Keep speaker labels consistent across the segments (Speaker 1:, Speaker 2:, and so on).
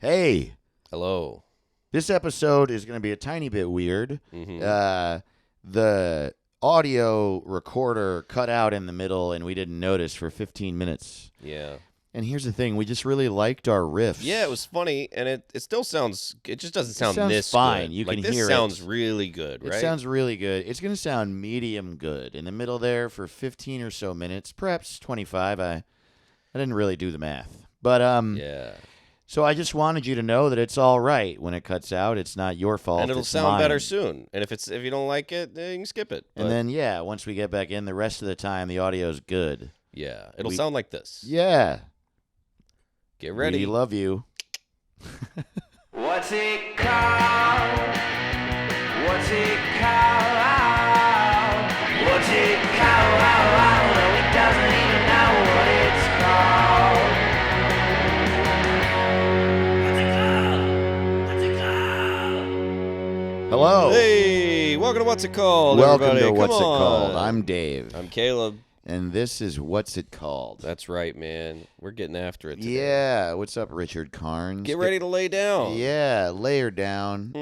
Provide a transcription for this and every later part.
Speaker 1: Hey,
Speaker 2: Hello.
Speaker 1: this episode is going to be a tiny bit weird.
Speaker 2: Mm-hmm.
Speaker 1: The audio recorder cut out in the middle, and we didn't notice for 15 minutes.
Speaker 2: Yeah.
Speaker 1: And here's the thing: we just really liked our riffs.
Speaker 2: Yeah, it was funny, and it still sounds. It just doesn't sound
Speaker 1: sounds
Speaker 2: this
Speaker 1: fine.
Speaker 2: good.
Speaker 1: You can
Speaker 2: this
Speaker 1: hear
Speaker 2: sounds
Speaker 1: it.
Speaker 2: really good, right?
Speaker 1: It sounds really good. It's going to sound medium good in the middle there for 15 or so minutes, perhaps 25. I didn't really do the math, but
Speaker 2: Yeah.
Speaker 1: So I just wanted you to know that it's all right when it cuts out. It's not your fault.
Speaker 2: And it'll
Speaker 1: it's
Speaker 2: sound
Speaker 1: mine.
Speaker 2: better soon. And if you don't like it, then you can skip it.
Speaker 1: And then once we get back in, the rest of the time the audio's good.
Speaker 2: yeah, it'll sound like this.
Speaker 1: Yeah.
Speaker 2: Get ready.
Speaker 1: We love you.
Speaker 3: What's it called? What's it called? What's it called? No, he doesn't even know what it's called. What's it called? What's it called?
Speaker 1: Hello.
Speaker 2: Hey, welcome to What's It Called,
Speaker 1: Welcome
Speaker 2: everybody.
Speaker 1: to What's
Speaker 2: Come
Speaker 1: It
Speaker 2: on.
Speaker 1: Called. I'm Dave.
Speaker 2: I'm Caleb.
Speaker 1: And this is What's It Called.
Speaker 2: That's right, man. We're getting after it today.
Speaker 1: Yeah. What's up, Richard Carnes?
Speaker 2: Get ready to lay down.
Speaker 1: Yeah. Lay her down.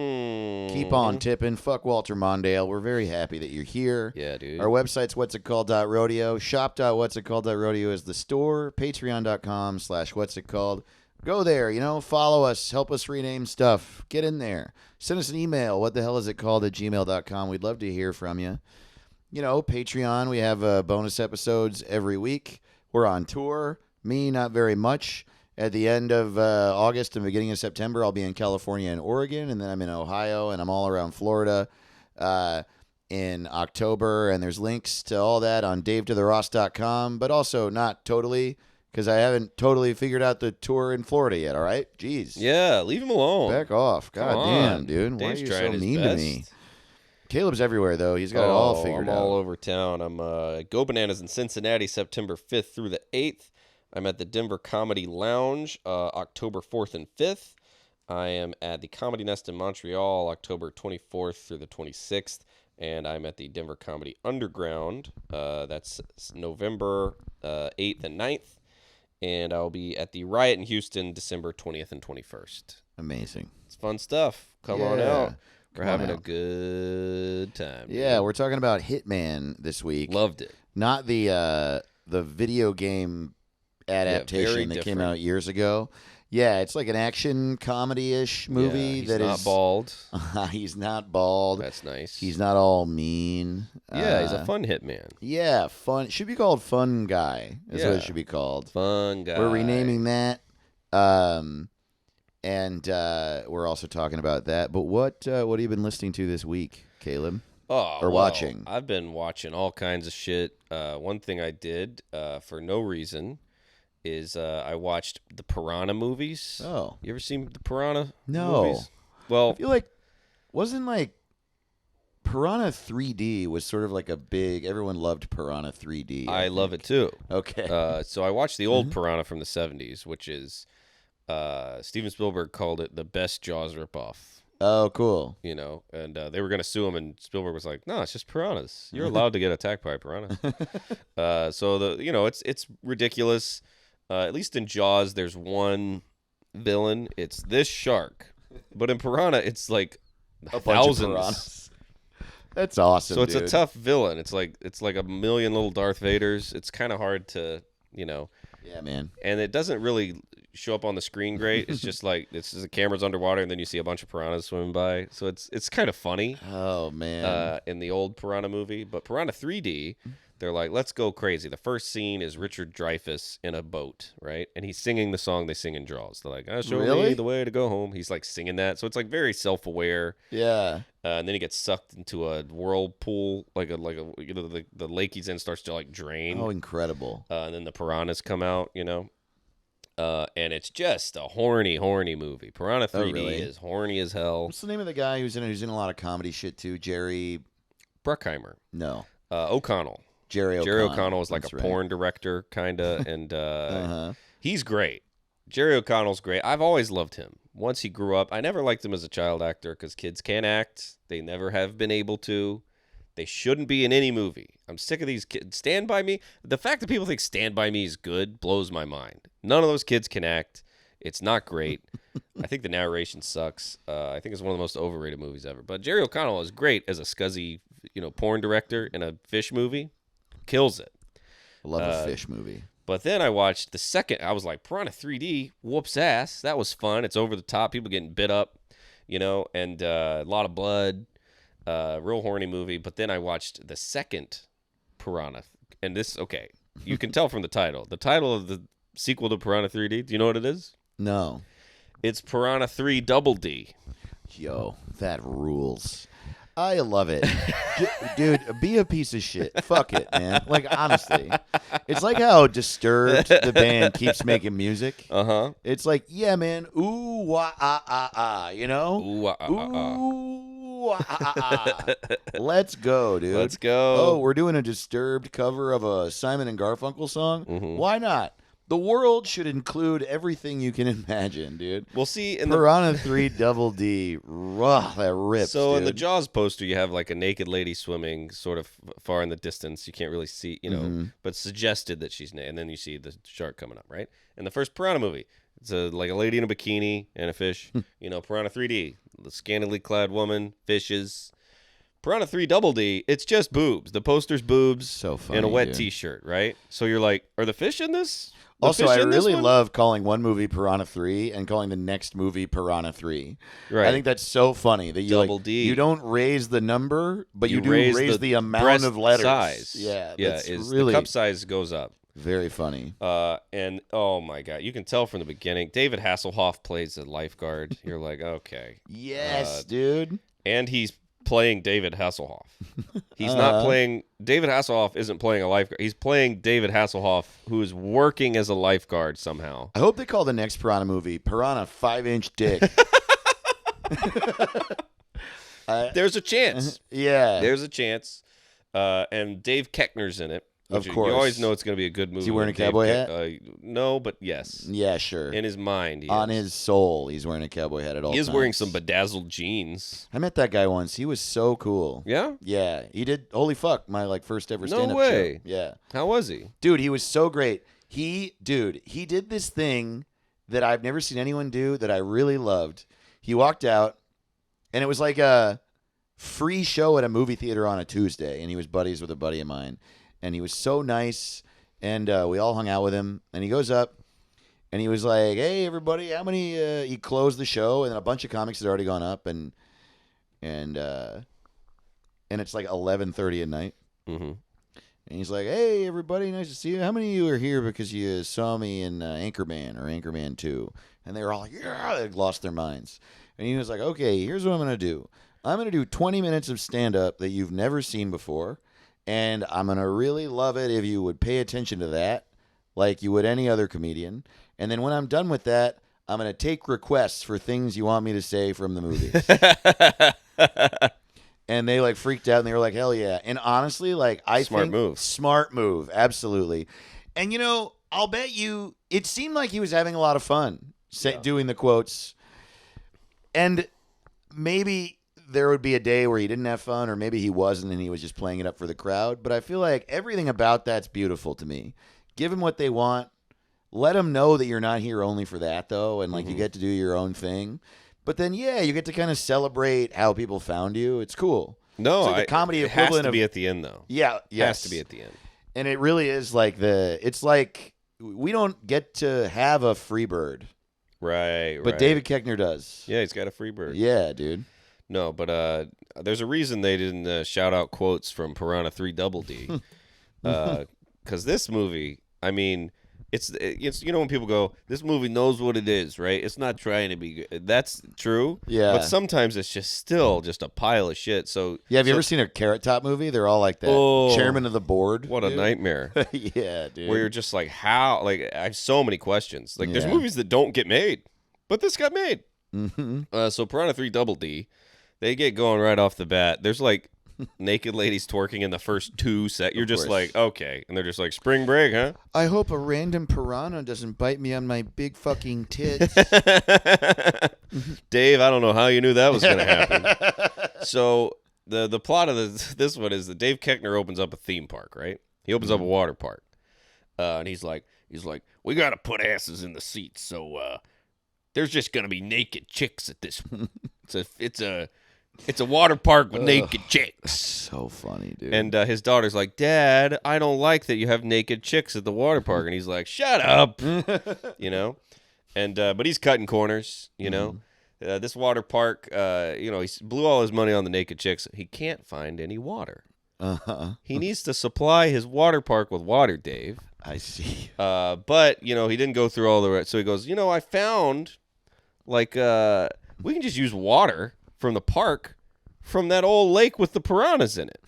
Speaker 1: Keep on tipping. Fuck Walter Mondale. We're very happy that you're here.
Speaker 2: Yeah, dude.
Speaker 1: Our website's whatsitcalled.rodeo. Shop.whatsitcalled.rodeo is the store. Patreon.com/whatsitcalled. Go there, follow us, help us rename stuff. Get in there. Send us an email, whatthehellisitkalled@gmail.com. We'd love to hear from you. Patreon, we have bonus episodes every week. We're on tour. Me, not very much. At the end of August and beginning of September, I'll be in California and Oregon, and then I'm in Ohio, and I'm all around Florida in October. And there's links to all that on davetotheross.com, but also not totally, because I haven't totally figured out the tour in Florida yet, all right? Jeez.
Speaker 2: Yeah, leave him alone.
Speaker 1: Back off. God
Speaker 2: Come
Speaker 1: damn,
Speaker 2: on.
Speaker 1: dude. Why
Speaker 2: Dave's
Speaker 1: are you
Speaker 2: trying
Speaker 1: so
Speaker 2: his
Speaker 1: mean
Speaker 2: best.
Speaker 1: to me? Caleb's everywhere, though. He's got it all figured
Speaker 2: I'm
Speaker 1: out.
Speaker 2: all over town. I'm Go Bananas in Cincinnati, September 5th through the 8th. I'm at the Denver Comedy Lounge, October 4th and 5th. I am at the Comedy Nest in Montreal, October 24th through the 26th. And I'm at the Denver Comedy Underground. That's November 8th and 9th. And I'll be at the Riot in Houston, December 20th and 21st.
Speaker 1: Amazing.
Speaker 2: It's fun stuff. Come on
Speaker 1: Yeah.
Speaker 2: out. We're
Speaker 1: Come on
Speaker 2: having a
Speaker 1: out.
Speaker 2: good time.
Speaker 1: Yeah,
Speaker 2: dude.
Speaker 1: we're talking about Hitman this week.
Speaker 2: Loved it.
Speaker 1: Not the video game adaptation
Speaker 2: very
Speaker 1: that came
Speaker 2: different.
Speaker 1: out years ago. Yeah, it's like an action comedy-ish movie
Speaker 2: Yeah, he's
Speaker 1: that
Speaker 2: not
Speaker 1: is
Speaker 2: bald.
Speaker 1: he's not bald.
Speaker 2: That's nice.
Speaker 1: He's not all mean.
Speaker 2: Yeah, he's a fun hitman.
Speaker 1: Yeah, fun. Should be called Fun Guy. Is what
Speaker 2: Yeah.
Speaker 1: it should be called.
Speaker 2: Fun guy.
Speaker 1: We're renaming that. And we're also talking about that. But what have you been listening to this week, Caleb?
Speaker 2: or
Speaker 1: watching.
Speaker 2: I've been watching all kinds of shit. One thing I did for no reason is I watched the Piranha movies.
Speaker 1: Oh.
Speaker 2: You ever seen the Piranha
Speaker 1: No.
Speaker 2: movies? Well,
Speaker 1: I feel like wasn't like Piranha 3D was sort of like a big. Everyone loved Piranha 3D.
Speaker 2: I love it too.
Speaker 1: Okay.
Speaker 2: So I watched the old Piranha from the 70s, which is Steven Spielberg called it the best Jaws ripoff.
Speaker 1: Oh, cool.
Speaker 2: And they were going to sue him, and Spielberg was like, "No, it's just piranhas. You're allowed to get attacked by a piranha." So it's ridiculous. At least in Jaws, there's one villain. It's this shark, but in Piranha, it's like
Speaker 1: A bunch of
Speaker 2: thousands.
Speaker 1: piranhas. That's awesome.
Speaker 2: So it's
Speaker 1: dude.
Speaker 2: a tough villain. It's like a million little Darth Vaders. It's kind of hard to
Speaker 1: Yeah, man.
Speaker 2: and it doesn't really show up on the screen great. It's just like the camera's underwater, and then you see a bunch of piranhas swimming by. So it's kind of funny
Speaker 1: Oh man.
Speaker 2: in the old Piranha movie. But Piranha 3D, they're like, let's go crazy. The first scene is Richard Dreyfuss in a boat, right? And he's singing the song they sing in Jaws. They're like, show
Speaker 1: Really?
Speaker 2: me the way to go home. He's like singing that. So it's like very self-aware.
Speaker 1: Yeah.
Speaker 2: And then he gets sucked into a whirlpool, the lake he's in starts to like drain.
Speaker 1: Oh, incredible.
Speaker 2: And then the piranhas come out, and it's just a horny movie. Piranha 3D
Speaker 1: really?
Speaker 2: is horny as hell.
Speaker 1: What's the name of the guy who's in it? Who's in a lot of comedy shit too? Jerry.
Speaker 2: Bruckheimer.
Speaker 1: No.
Speaker 2: O'Connell.
Speaker 1: Jerry
Speaker 2: Jerry
Speaker 1: O'Connell.
Speaker 2: O'Connell is like
Speaker 1: That's
Speaker 2: a
Speaker 1: right.
Speaker 2: porn director, kind of, and
Speaker 1: Uh-huh.
Speaker 2: he's great. Jerry O'Connell's great. I've always loved him. Once he grew up, I never liked him as a child actor because kids can't act. They never have been able to. They shouldn't be in any movie. I'm sick of these kids. Stand By Me. The fact that people think Stand By Me is good blows my mind. None of those kids can act. It's not great. I think the narration sucks. I think it's one of the most overrated movies ever. But Jerry O'Connell is great as a scuzzy, porn director in a fish movie. Kills it.
Speaker 1: I love a fish movie.
Speaker 2: But then I watched the second. I was like, Piranha 3D, whoops ass. That was fun. It's over the top. People getting bit up, and a lot of blood. Real horny movie. But then I watched the second Piranha. And okay, you can tell from the title. The title of the sequel to Piranha 3D, do you know what it is?
Speaker 1: No.
Speaker 2: It's Piranha 3 Double D.
Speaker 1: Yo, that rules. I love it. Dude, be a piece of shit. Fuck it, man. Like, honestly. It's like how Disturbed, the band, keeps making music.
Speaker 2: Uh-huh.
Speaker 1: It's like, yeah, man. Ooh, wah, ah, ah, ah.
Speaker 2: Ooh, ah, ah, ah.
Speaker 1: Ooh, wah, ah, ah, ah. Let's go, dude.
Speaker 2: Let's go.
Speaker 1: Oh, we're doing a Disturbed cover of a Simon and Garfunkel song?
Speaker 2: Mm-hmm.
Speaker 1: Why not? The world should include everything you can imagine, dude.
Speaker 2: We'll see in
Speaker 1: Piranha 3 Double D. That rips,
Speaker 2: So
Speaker 1: dude.
Speaker 2: in the Jaws poster, you have like a naked lady swimming sort of far in the distance. You can't really see, but suggested that she's naked. And then you see the shark coming up, right? In the first Piranha movie, it's like a lady in a bikini and a fish. Piranha 3D, the scantily clad woman, fishes. Piranha 3 Double D, it's just boobs. The poster's boobs
Speaker 1: So funny,
Speaker 2: and a wet
Speaker 1: dude.
Speaker 2: T-shirt, right? So you're like, are the fish in this? The
Speaker 1: Also,
Speaker 2: fish
Speaker 1: I
Speaker 2: in this
Speaker 1: really
Speaker 2: one?
Speaker 1: love calling one movie Piranha 3 and calling the next movie Piranha 3.
Speaker 2: Right.
Speaker 1: I think that's so funny that you
Speaker 2: Double D.
Speaker 1: You don't raise the number, but you do
Speaker 2: raise
Speaker 1: raise the amount
Speaker 2: breast
Speaker 1: of letters.
Speaker 2: size.
Speaker 1: Yeah,
Speaker 2: yeah.
Speaker 1: that's
Speaker 2: Is
Speaker 1: really
Speaker 2: the cup size goes up.
Speaker 1: very funny.
Speaker 2: And oh my god, you can tell from the beginning. David Hasselhoff plays the lifeguard. You're like, okay,
Speaker 1: Yes, dude.
Speaker 2: and he's playing David Hasselhoff. He's not playing. David Hasselhoff isn't playing a lifeguard. He's playing David Hasselhoff, who is working as a lifeguard somehow.
Speaker 1: I hope they call the next Piranha movie Piranha 5-inch Dick.
Speaker 2: There's a chance.
Speaker 1: Yeah.
Speaker 2: There's a chance. And Dave Koechner's in it.
Speaker 1: Of
Speaker 2: which
Speaker 1: course.
Speaker 2: You always know it's going to be a good movie.
Speaker 1: he wearing
Speaker 2: with
Speaker 1: a cowboy hat?
Speaker 2: No, but yes.
Speaker 1: Yeah, sure.
Speaker 2: In his mind, he
Speaker 1: On
Speaker 2: is.
Speaker 1: his soul, he's wearing a cowboy hat at all
Speaker 2: He is
Speaker 1: times.
Speaker 2: wearing some bedazzled jeans.
Speaker 1: I met that guy once. He was so cool.
Speaker 2: Yeah?
Speaker 1: Yeah, he did. Holy fuck, my first ever
Speaker 2: No
Speaker 1: stand-up
Speaker 2: way.
Speaker 1: show. Yeah,
Speaker 2: How was he?
Speaker 1: dude, he was so great. He did this thing that I've never seen anyone do that I really loved. He walked out, and it was like a free show at a movie theater on a Tuesday, and he was buddies with a buddy of mine, and he was so nice, and we all hung out with him, and he goes up, and he was like, "Hey, everybody, how many?" He closed the show, and then a bunch of comics had already gone up, and it's like 11:30 at night.
Speaker 2: Mm-hmm.
Speaker 1: And he's like, "Hey, everybody, nice to see you. How many of you are here because you saw me in Anchorman or Anchorman 2? And they were all like, "Yeah," they lost their minds. And he was like, "Okay, here's what I'm going to do. I'm going to do 20 minutes of stand-up that you've never seen before, and I'm going to really love it if you would pay attention to that like you would any other comedian. And then when I'm done with that, I'm going to take requests for things you want me to say from the movies." And they freaked out and they were like, "Hell yeah." And honestly, I
Speaker 2: Smart
Speaker 1: think
Speaker 2: move.
Speaker 1: Smart move, absolutely. And I'll bet you it seemed like he was having a lot of fun doing the quotes. And maybe there would be a day where he didn't have fun, or maybe he wasn't and he was just playing it up for the crowd, but I feel like everything about that's beautiful to me. Give them what they want. Let them know that you're not here only for that though, and you get to do your own thing. But then, yeah, you get to kind of celebrate how people found you. It's cool.
Speaker 2: No,
Speaker 1: It's like the comedy
Speaker 2: it has
Speaker 1: equivalent
Speaker 2: to
Speaker 1: of
Speaker 2: be at the end, though.
Speaker 1: yeah,
Speaker 2: It
Speaker 1: yes.
Speaker 2: has to be at the end.
Speaker 1: And it really is it's like we don't get to have a free bird,
Speaker 2: Right,
Speaker 1: but
Speaker 2: right.
Speaker 1: David Koechner does.
Speaker 2: Yeah, he's got a free bird.
Speaker 1: Yeah, dude.
Speaker 2: No, but there's a reason they didn't shout out quotes from Piranha 3 Double D. Because this movie, I mean, it's when people go, this movie knows what it is, right? It's not trying to be good. That's true.
Speaker 1: Yeah.
Speaker 2: But sometimes it's still just a pile of shit. So
Speaker 1: Yeah, have you ever seen a Carrot Top movie? They're all like that.
Speaker 2: Oh,
Speaker 1: Chairman of the board.
Speaker 2: What a
Speaker 1: dude.
Speaker 2: nightmare.
Speaker 1: Yeah, dude.
Speaker 2: Where you're just like, how? Like, I have so many questions. Like, there's
Speaker 1: Yeah.
Speaker 2: movies that don't get made, but this got made.
Speaker 1: Mm-hmm.
Speaker 2: So Piranha 3 Double D, they get going right off the bat. There's naked ladies twerking in the first 2 sets. You're just
Speaker 1: course.
Speaker 2: like, okay. And they're just like, spring break, huh?
Speaker 1: I hope a random piranha doesn't bite me on my big fucking tits.
Speaker 2: Dave, I don't know how you knew that was going to happen. So the plot of this one is that Dave Koechner opens up a theme park, right? He opens up a water park. And he's like, we got to put asses in the seats. So there's just gonna be naked chicks at this. It's a water park with naked chicks.
Speaker 1: So funny, dude.
Speaker 2: And his daughter's like, Dad, I don't like that you have naked chicks at the water park. And he's like, shut up, you know. And but he's cutting corners, you know. This water park, you know, he blew all his money on the naked chicks. He can't find any water. He needs to supply his water park with water, Dave.
Speaker 1: I see.
Speaker 2: But, you know, he didn't go through all the rest. So he goes, you know, I found, like, we can just use water from the park from that old lake with the piranhas in it.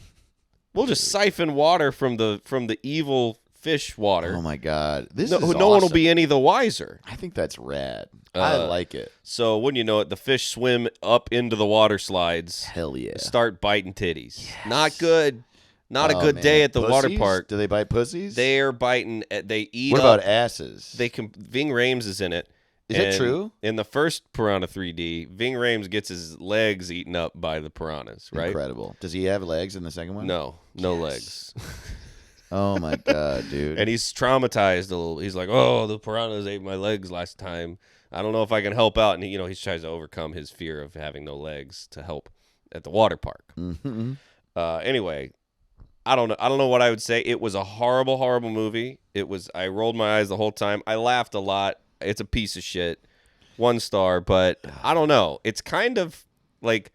Speaker 2: We'll just siphon water from the evil fish water.
Speaker 1: Oh, my God. This
Speaker 2: no
Speaker 1: is
Speaker 2: one
Speaker 1: awesome.
Speaker 2: will be any the wiser.
Speaker 1: I think that's rad. I like it.
Speaker 2: So when you know it, the fish swim up into the water slides.
Speaker 1: Hell yeah.
Speaker 2: Start biting titties. Yes. Not good. Not a good
Speaker 1: man.
Speaker 2: day at the water
Speaker 1: Pussies?
Speaker 2: park.
Speaker 1: Do they bite pussies?
Speaker 2: They're biting. They eat.
Speaker 1: What about asses?
Speaker 2: Ving Rhames is in it.
Speaker 1: Is it true?
Speaker 2: In the first Piranha 3D, Ving Rhames gets his legs eaten up by the piranhas, right?
Speaker 1: Incredible. Does he have legs in the second one?
Speaker 2: No legs.
Speaker 1: Oh, my God, dude.
Speaker 2: And he's traumatized a little. He's like, oh, the piranhas ate my legs last time. I don't know if I can help out. And, he tries to overcome his fear of having no legs to help at the water park.
Speaker 1: Mm-hmm.
Speaker 2: Anyway, I don't know what I would say. It was a horrible, horrible movie. I rolled my eyes the whole time. I laughed a lot. It's a piece of shit. 1 star, but I don't know. It's kind of like...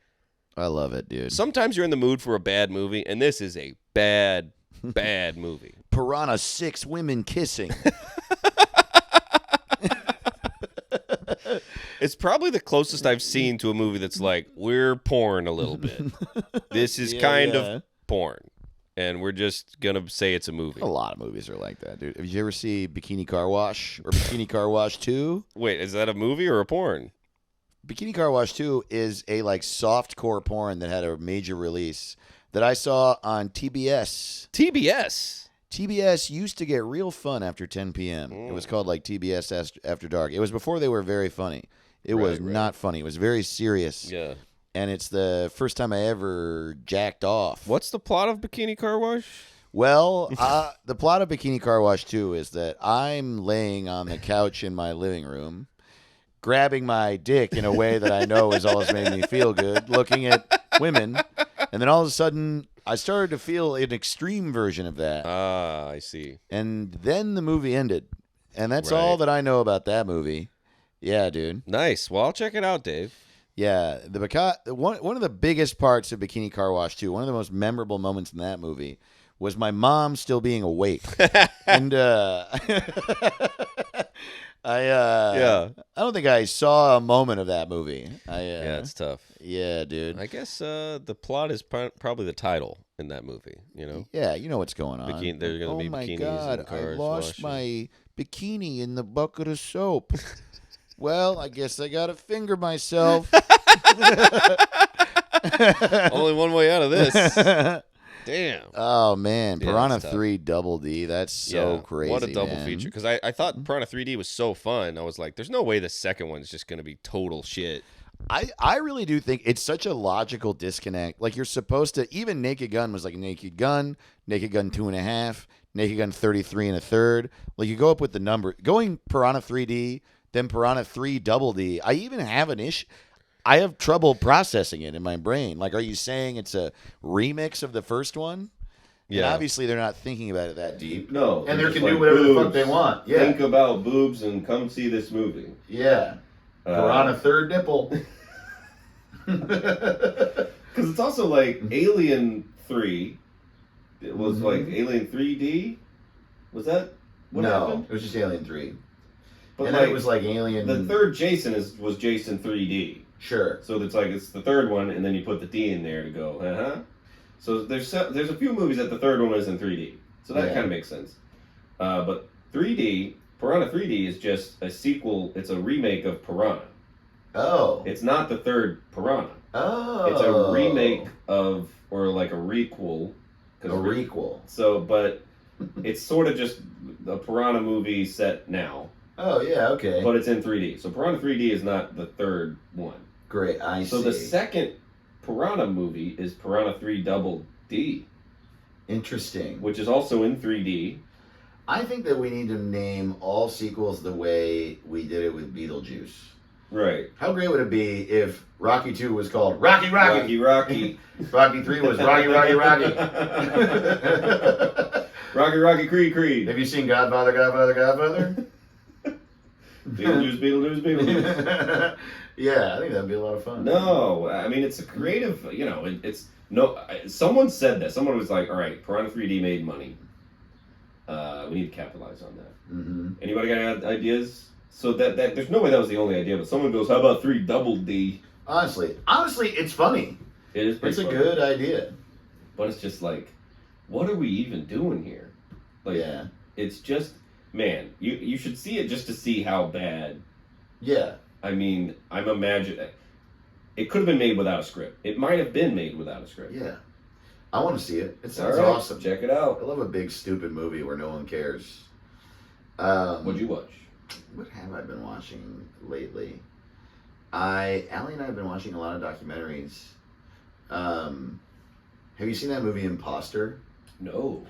Speaker 1: I love it, dude.
Speaker 2: Sometimes you're in the mood for a bad movie, and this is a bad movie.
Speaker 1: Piranha 6 women kissing.
Speaker 2: It's probably the closest I've seen to a movie that's like, we're porn a little bit. This is kind of porn. And we're just going to say it's a movie.
Speaker 1: A lot of movies are like that, dude. Have you ever seen Bikini Car Wash or Bikini Car Wash 2?
Speaker 2: Wait, is that a movie or a porn?
Speaker 1: Bikini Car Wash 2 is a like softcore porn that had a major release that I saw on TBS. TBS used to get real fun after 10 p.m. It was called like TBS After Dark. It was before they were very funny. It was not funny. It was very serious.
Speaker 2: Yeah.
Speaker 1: And it's the first time I ever jacked off.
Speaker 2: What's the plot of Bikini Car Wash?
Speaker 1: Well, the plot of Bikini Car Wash 2 is that I'm laying on the couch in my living room, grabbing my dick in a way that I know has always made me feel good, looking at women, and then all of a sudden I started to feel an extreme version of that.
Speaker 2: Ah, I see.
Speaker 1: And then the movie ended. And that's all that I know about that movie. Yeah, dude.
Speaker 2: Nice. Well, I'll check it out, Dave.
Speaker 1: Yeah, one of the biggest parts of Bikini Car Wash 2, one of the most memorable moments in that movie, was my mom still being awake. And I don't think I saw a moment of that movie.
Speaker 2: Yeah, it's tough.
Speaker 1: Yeah, dude.
Speaker 2: I guess the plot is probably the title in that movie,
Speaker 1: Yeah, you know what's going on.
Speaker 2: There's going to be bikinis
Speaker 1: Oh, my God,
Speaker 2: and cars
Speaker 1: I lost
Speaker 2: washing.
Speaker 1: my bikini in the bucket of soap. Well, I guess I got to finger myself.
Speaker 2: Only one way out of this. Damn.
Speaker 1: Oh, man.
Speaker 2: Yeah,
Speaker 1: Piranha
Speaker 2: that's tough.
Speaker 1: 3 Double D. That's so crazy.
Speaker 2: What a double
Speaker 1: man.
Speaker 2: feature. Because I thought Piranha 3D was so fun. I was like, there's no way the second one's just going to be total shit.
Speaker 1: I really do think it's such a logical disconnect. Like, you're supposed to, even Naked Gun was like Naked Gun 2.5, Naked Gun 33 1/3. Like, you go up with the number. Going Piranha 3D, then Piranha 3 Double D. I even have an issue. I have trouble processing it in my brain. Like, are you saying it's a remix of the first one? Yeah. And obviously, they're not thinking about it that deep.
Speaker 2: No.
Speaker 1: And they can do whatever the fuck they want. Yeah.
Speaker 2: Think about boobs and come see this movie.
Speaker 1: Yeah. Piranha third nipple.
Speaker 2: Because it's also like Alien 3. It was like Alien 3D. Was that what happened?
Speaker 1: It was just Alien 3.
Speaker 2: But
Speaker 1: and then it was like Alien.
Speaker 2: The third Jason was Jason 3D.
Speaker 1: Sure.
Speaker 2: So it's the third one, and then you put the D in there to go, So there's a few movies that the third one is in 3D. So that kind of makes sense. But 3D, Piranha 3D is just a sequel. It's a remake of Piranha.
Speaker 1: Oh.
Speaker 2: It's not the third Piranha.
Speaker 1: Oh.
Speaker 2: It's a remake of, or like a requel.
Speaker 1: A requel.
Speaker 2: So, but it's sort of just a Piranha movie set now.
Speaker 1: Oh, yeah, okay.
Speaker 2: But it's in 3D. So Piranha 3D is not the third one.
Speaker 1: Great, I see.
Speaker 2: So the second Piranha movie is Piranha 3 Double D.
Speaker 1: Interesting.
Speaker 2: Which is also in 3D.
Speaker 1: I think that we need to name all sequels the way we did it with Beetlejuice.
Speaker 2: Right.
Speaker 1: How great would it be if Rocky 2 was called Rocky Rocky?
Speaker 2: Rocky.
Speaker 1: Rocky 3 was Rocky Rocky Rocky.
Speaker 2: Rocky Rocky Creed Creed.
Speaker 1: Have you seen Godfather, Godfather, Godfather?
Speaker 2: Beetlejuice, Beetlejuice, Beetlejuice.
Speaker 1: Yeah, I think that'd be a lot of fun.
Speaker 2: No, I mean, it's a creative, it's, no, someone said that. Someone was like, all right, Piranha 3D made money. We need to capitalize on that.
Speaker 1: Mm-hmm.
Speaker 2: Anybody got ideas? So that there's no way that was the only idea, but someone goes, how about 3 double D?
Speaker 1: Honestly, it's funny.
Speaker 2: It is pretty
Speaker 1: It's a
Speaker 2: funny.
Speaker 1: good idea.
Speaker 2: But it's just like, what are we even doing here? Like,
Speaker 1: Yeah.
Speaker 2: It's just, man, you should see it just to see how bad.
Speaker 1: Yeah.
Speaker 2: I mean, I'm imagining, it could have been made without a script. It might have been made without a script.
Speaker 1: Yeah. I want to see it. It sounds
Speaker 2: All right,
Speaker 1: awesome.
Speaker 2: Check it out.
Speaker 1: I love a big, stupid movie where no one cares.
Speaker 2: What'd you watch?
Speaker 1: What have I been watching lately? Allie and I have been watching a lot of documentaries. Have you seen that movie Imposter?
Speaker 2: No.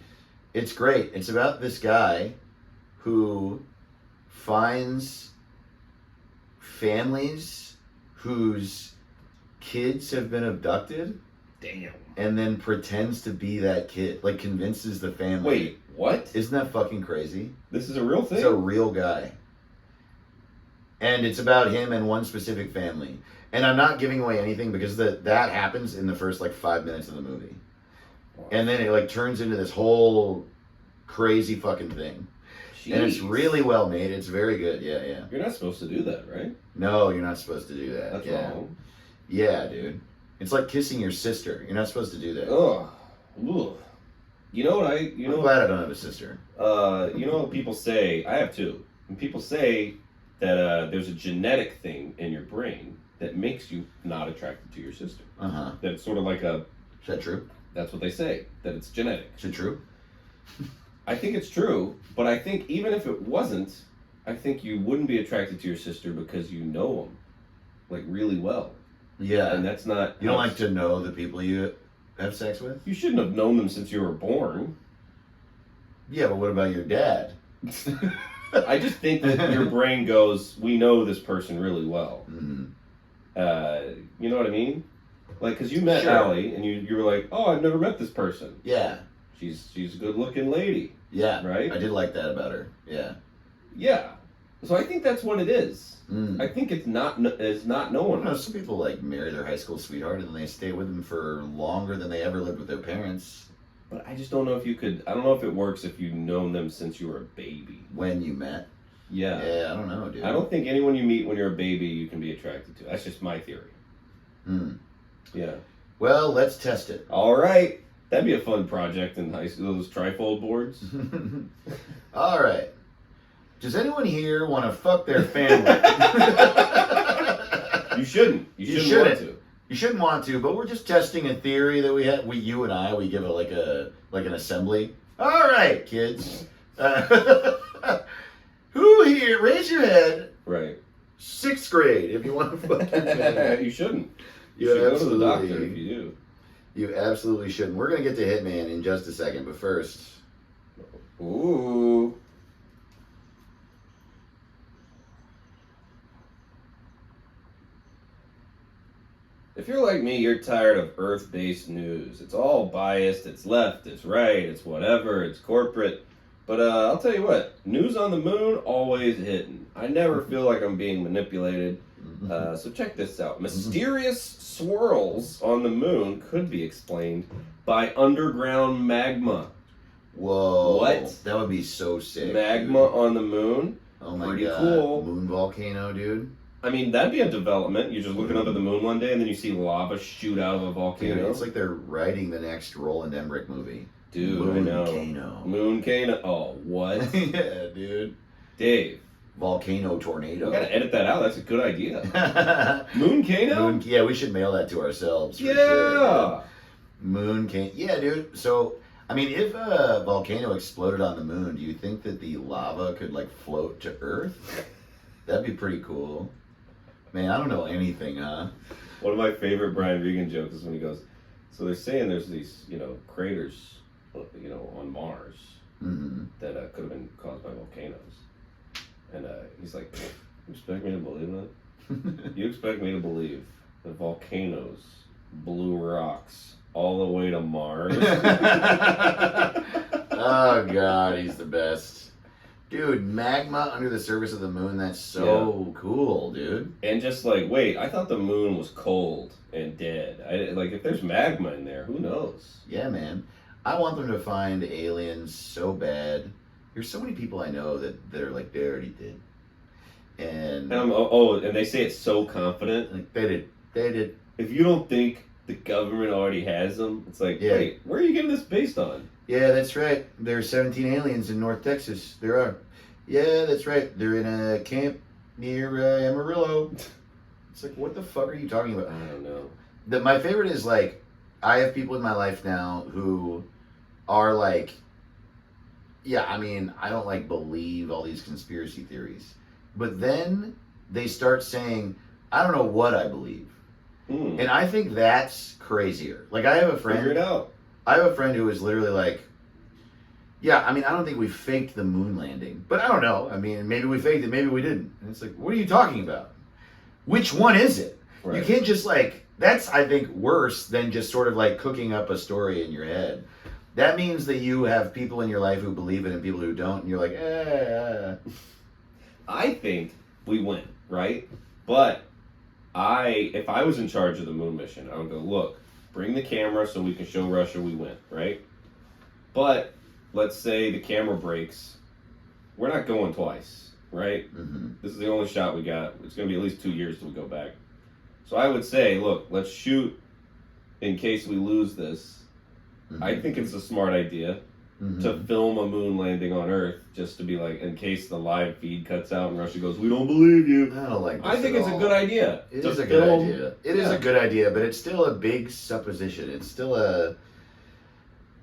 Speaker 1: It's great. It's about this guy who finds families whose kids have been abducted
Speaker 2: Damn.
Speaker 1: and then pretends to be that kid. Like, convinces the family.
Speaker 2: Wait, what?
Speaker 1: Isn't that fucking crazy?
Speaker 2: This is a real thing?
Speaker 1: It's a real guy. And it's about him and one specific family. And I'm not giving away anything because that happens in the first, 5 minutes of the movie.
Speaker 2: Wow.
Speaker 1: And then it, turns into this whole crazy fucking thing.
Speaker 2: Jeez.
Speaker 1: And it's really well made. It's very good. Yeah, yeah.
Speaker 2: You're not supposed to do that, right?
Speaker 1: No, you're not supposed to do that.
Speaker 2: That's
Speaker 1: yeah.
Speaker 2: wrong.
Speaker 1: Yeah, dude. It's like kissing your sister. You're not supposed to do that.
Speaker 2: Ugh. Ugh. You know what
Speaker 1: I'm glad I don't have a sister.
Speaker 2: you know what people say, I have two. And people say that there's a genetic thing in your brain that makes you not attracted to your sister.
Speaker 1: Uh-huh.
Speaker 2: That's sort of like
Speaker 1: Is that true?
Speaker 2: that's what they say, that it's genetic.
Speaker 1: Is it true?
Speaker 2: I think it's true, but I think even if it wasn't, I think you wouldn't be attracted to your sister because you know them, really well.
Speaker 1: Yeah.
Speaker 2: And that's not...
Speaker 1: You don't like to know the people you have sex with?
Speaker 2: You shouldn't have known them since you were born.
Speaker 1: Yeah, but what about your dad?
Speaker 2: I just think that your brain goes, we know this person really well.
Speaker 1: Mm-hmm.
Speaker 2: You know what I mean? Because you met
Speaker 1: Sure.
Speaker 2: Allie, and you were like, oh, I've never met this person.
Speaker 1: Yeah.
Speaker 2: She's a good-looking lady.
Speaker 1: Yeah.
Speaker 2: Right?
Speaker 1: I did like that about her. Yeah.
Speaker 2: Yeah. So I think that's what it is.
Speaker 1: Mm.
Speaker 2: I think it's not knowing
Speaker 1: I don't know,
Speaker 2: them.
Speaker 1: some people marry their high school sweetheart and then they stay with them for longer than they ever lived with their parents
Speaker 2: But I just don't know if you could... I don't know if it works if you've known them since you were a baby.
Speaker 1: when you met.
Speaker 2: Yeah.
Speaker 1: Yeah, I don't know, dude.
Speaker 2: I don't think anyone you meet when you're a baby you can be attracted to. That's just my theory.
Speaker 1: Hmm.
Speaker 2: Yeah.
Speaker 1: Well, let's test it.
Speaker 2: All right. That'd be a fun project in high school, those trifold boards.
Speaker 1: All right. Does anyone here want to fuck their family?
Speaker 2: You shouldn't. You shouldn't want to.
Speaker 1: You shouldn't want to, but we're just testing a theory that we have. You and I, we give it like an assembly. All right, kids. Who here? Raise your head.
Speaker 2: Right.
Speaker 1: 6th grade, if you want to fuck your family.
Speaker 2: You shouldn't.
Speaker 1: You
Speaker 2: You should go to the
Speaker 1: absolutely-
Speaker 2: doctor if you do.
Speaker 1: You absolutely shouldn't. We're gonna get to Hitman in just a second, but first,
Speaker 2: Ooh. If you're like me, you're tired of Earth-based news. It's all biased, it's left, it's right, it's whatever, it's corporate. But I'll tell you what, news on the moon, always hitting. I never feel like I'm being manipulated. So check this out. Mysterious swirls on the moon could be explained by underground magma.
Speaker 1: whoa,
Speaker 2: What?
Speaker 1: That would be so sick.
Speaker 2: Magma
Speaker 1: dude.
Speaker 2: on the moon?
Speaker 1: Oh my
Speaker 2: Pretty
Speaker 1: god,
Speaker 2: cool.
Speaker 1: moon volcano, dude.
Speaker 2: I mean, that'd be a development. You're just looking up at the moon one day and then you see lava shoot out of a
Speaker 1: Dude,
Speaker 2: volcano.
Speaker 1: it's like they're writing the next Roland Emmerich movie.
Speaker 2: Dude, I know.
Speaker 1: Volcano.
Speaker 2: Mooncano. Oh, what?
Speaker 1: Yeah, dude.
Speaker 2: Dave,
Speaker 1: Volcano
Speaker 2: we
Speaker 1: tornado.
Speaker 2: gotta edit that out. That's a good idea. Mooncano?
Speaker 1: Yeah, we should mail that to ourselves. For
Speaker 2: Yeah.
Speaker 1: Sure, Mooncano. Yeah, dude. So, I mean, if a volcano exploded on the moon, do you think that the lava could float to Earth? That'd be pretty cool. Man, I don't know anything, huh?
Speaker 2: One of my favorite Brian Regan jokes is when he goes, so they're saying there's these, craters, on Mars
Speaker 1: Mm-hmm.
Speaker 2: that could have been caused by volcanoes. And he's like, you expect me to believe that? You expect me to believe that volcanoes blew rocks all the way to Mars?
Speaker 1: Oh God, he's the best. Dude, magma under the surface of the moon, that's so cool, dude.
Speaker 2: And just like, wait, I thought the moon was cold and dead. Like, if there's magma in there, who knows?
Speaker 1: Yeah, man. I want them to find aliens so bad. There's so many people I know that are like, they already did. And
Speaker 2: And they say it's so confident.
Speaker 1: like, they did.
Speaker 2: If you don't think the government already has them, it's like,
Speaker 1: Yeah.
Speaker 2: wait, where are you getting this based on?
Speaker 1: Yeah, that's right. There are 17 aliens in North Texas. There are. Yeah, that's right. They're in a camp near Amarillo. It's like, what the fuck are you talking about?
Speaker 2: I don't know.
Speaker 1: My favorite is like, I have people in my life now who are like, yeah, I mean, I don't like believe all these conspiracy theories. But then they start saying, I don't know what I believe. And I think that's crazier. Like, I have a friend.
Speaker 2: Figure it out.
Speaker 1: I have a friend who is literally like, yeah, I mean, I don't think we faked the moon landing, but I don't know. I mean, maybe we faked it, maybe we didn't. And it's like, what are you talking about? Which one is it?
Speaker 2: Right.
Speaker 1: You can't just like, that's, I think, worse than just sort of like cooking up a story in your head. That means that you have people in your life who believe it and people who don't, and you're like,
Speaker 2: I think we win, right? But if I was in charge of the moon mission, I would go, look, bring the camera so we can show Russia we win, right? But let's say the camera breaks. We're not going twice, right?
Speaker 1: Mm-hmm.
Speaker 2: This is the only shot we got. It's going to be at least 2 years till we go back. So I would say, look, let's shoot in case we lose this.
Speaker 1: Mm-hmm.
Speaker 2: I think it's a smart idea to film a moon landing on Earth, just to be like, in case the live feed cuts out and Russia goes, we don't believe you.
Speaker 1: I don't like this
Speaker 2: I think
Speaker 1: at
Speaker 2: it's
Speaker 1: all.
Speaker 2: a good idea.
Speaker 1: It
Speaker 2: to
Speaker 1: is a good
Speaker 2: film-
Speaker 1: idea. It is a good idea, but it's still a big supposition. It's still a...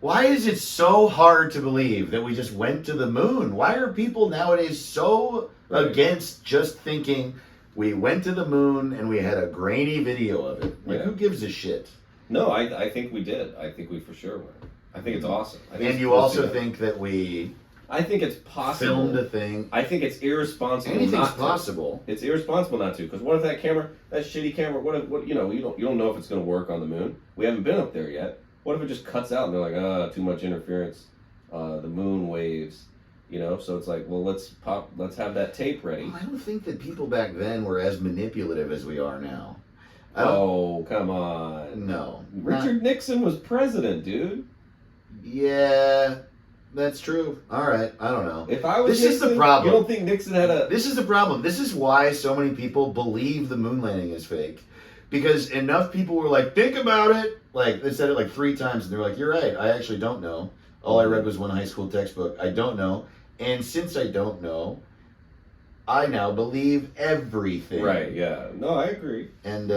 Speaker 1: Why is it so hard to believe that we just went to the moon? Why are people nowadays so against just thinking we went to the moon and we had a grainy video of it? Like, who gives a shit?
Speaker 2: No, I think we did. I think we for sure went. I think it's awesome. I think
Speaker 1: And
Speaker 2: it's
Speaker 1: you
Speaker 2: cool to
Speaker 1: also
Speaker 2: see that.
Speaker 1: think that we
Speaker 2: I think it's possible.
Speaker 1: filmed a thing?
Speaker 2: I think it's irresponsible.
Speaker 1: Anything's
Speaker 2: not to.
Speaker 1: possible.
Speaker 2: It's irresponsible not to. Because what if that camera, that shitty camera, what you don't know if it's going to work on the moon. We haven't been up there yet. What if it just cuts out and they're like, too much interference, the moon waves, So it's like, well, let's have that tape ready.
Speaker 1: Well, I don't think that people back then were as manipulative as we are now.
Speaker 2: Oh, come on.
Speaker 1: No.
Speaker 2: Richard Nixon was president, dude.
Speaker 1: Yeah, that's true. All right, I don't know.
Speaker 2: If I was
Speaker 1: This is the problem.
Speaker 2: You don't think Nixon had a...
Speaker 1: This is the problem. This is why so many people believe the moon landing is fake. Because enough people were like, think about it. Like, they said it like 3 times, and they're like, you're right, I actually don't know. All I read was one high school textbook. I don't know. And since I don't know, I now believe everything.
Speaker 2: Right, yeah. No, I agree.
Speaker 1: And,